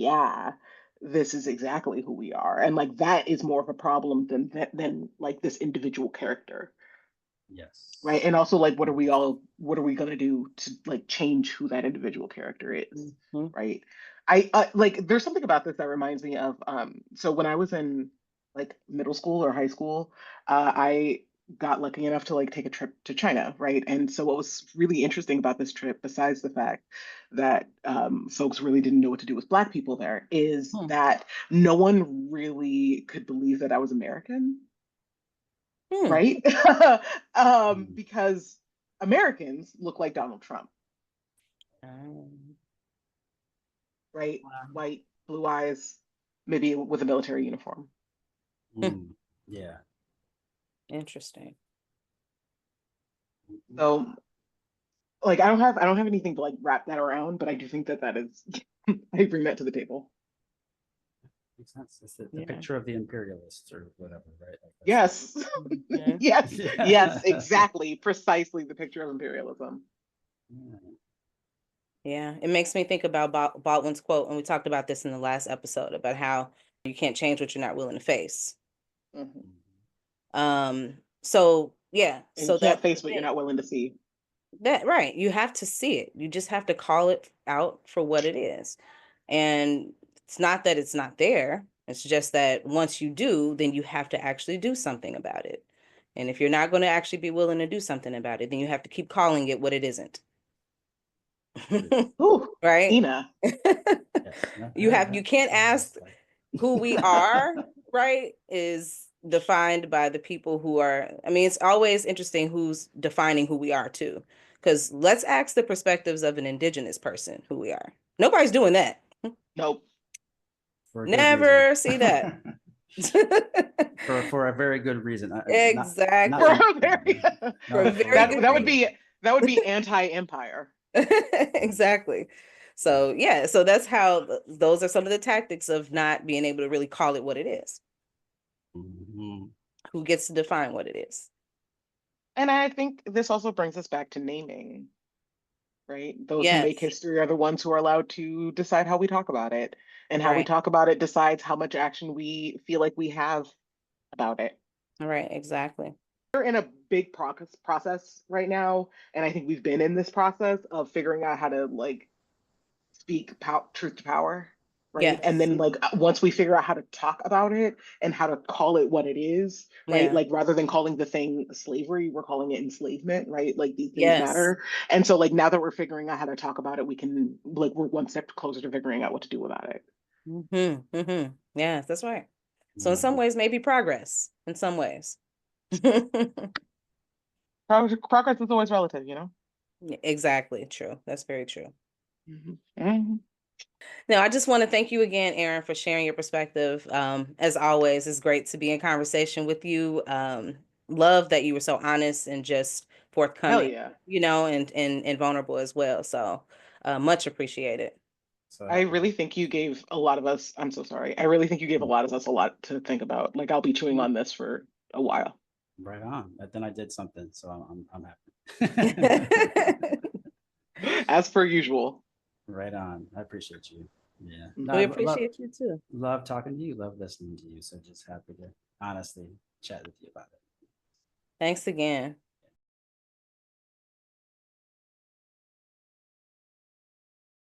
this is exactly who we are. And like that is more of a problem than like this individual character. Yes. Right. And also like what are we gonna do to like change who that individual character is? Right. I like there's something about this that reminds me of so when I was in like middle school or high school, I got lucky enough to like take a trip to China, right? And so what was really interesting about this trip, besides the fact that folks really didn't know what to do with Black people there, is that no one really could believe that I was American, right? Because Americans look like Donald Trump, right? White, blue eyes, maybe with a military uniform. Yeah. Interesting. So Like I don't have anything to like wrap that around, but I do think that that is I bring that to the table. Makes sense. It's the Yeah. picture of the imperialists or whatever, right? Like Yes. Mhm. Yes. Yes, yeah. exactly. Precisely the picture of imperialism. Yeah, it makes me think about Baldwin's quote, and we talked about this in the last episode about how you can't change what you're not willing to face. Mhm. So yeah, And you so can't that's the face what you're thing. not willing to see. That right, you have to see it. You just have to call it out for what it is. And it's not that it's not there. It's just that once you do, then you have to actually do something about it. And if you're not going to actually be willing to do something about it, then you have to keep calling it what it isn't. Ooh, Right? Tina. Yes. No, You can't ask it's like, who we are, right, is defined by the people who are, I mean, it's always interesting who's defining who we are too. Because let's ask the perspectives of an indigenous person who we are. Nobody's doing that. Nope. for a good reason. Never see that. For a very good reason. Not For Exactly. to, a very For a no, for very that good that would reason. be that would be anti-empire. Exactly. So yeah, so that's how those are some of the tactics of not being able to really call it what it is. Mhm. Who gets to define what it is? And I think this also brings us back to naming, right? Those who make Yes. history are the ones who are allowed to decide how we talk about it. And how we Right. talk about it decides how much action we feel like we have about it. All right. Exactly. We're in a big process right now, and I think we've been in this process of figuring out how to like speak truth to power, right? And Yes. then like once we figure out how to talk about it and how to call it what it is, right? Yeah. Like rather than calling the thing slavery, we're calling it enslavement, right? Like these things Yes. matter. And so like now that we're figuring out how to talk about it, we can like we're one step closer to figuring out what to do about it. Yes, that's right. So in some Mhm. ways, maybe progress. In some ways. Progress is always relative, you know? Exactly. True. That's very true. Mhm. Now, I just want to thank you again, Aaron, for sharing your perspective. As always, it's great to be in conversation with you. Love that you were so honest and just Hell forthcoming, yeah. and vulnerable as well. So much appreciated. So I happy to. really think you gave a lot of us, I'm so sorry. I really think you gave a lot of us a lot to think about. Like I'll be chewing on this for a while. Right on. But then I did something, so I'm happy. As per usual. Right on. I appreciate you. Yeah. No, We Mhm. appreciate you too. love talking to you. Love listening to you. So just happy to honestly chat with you about it. Thanks again.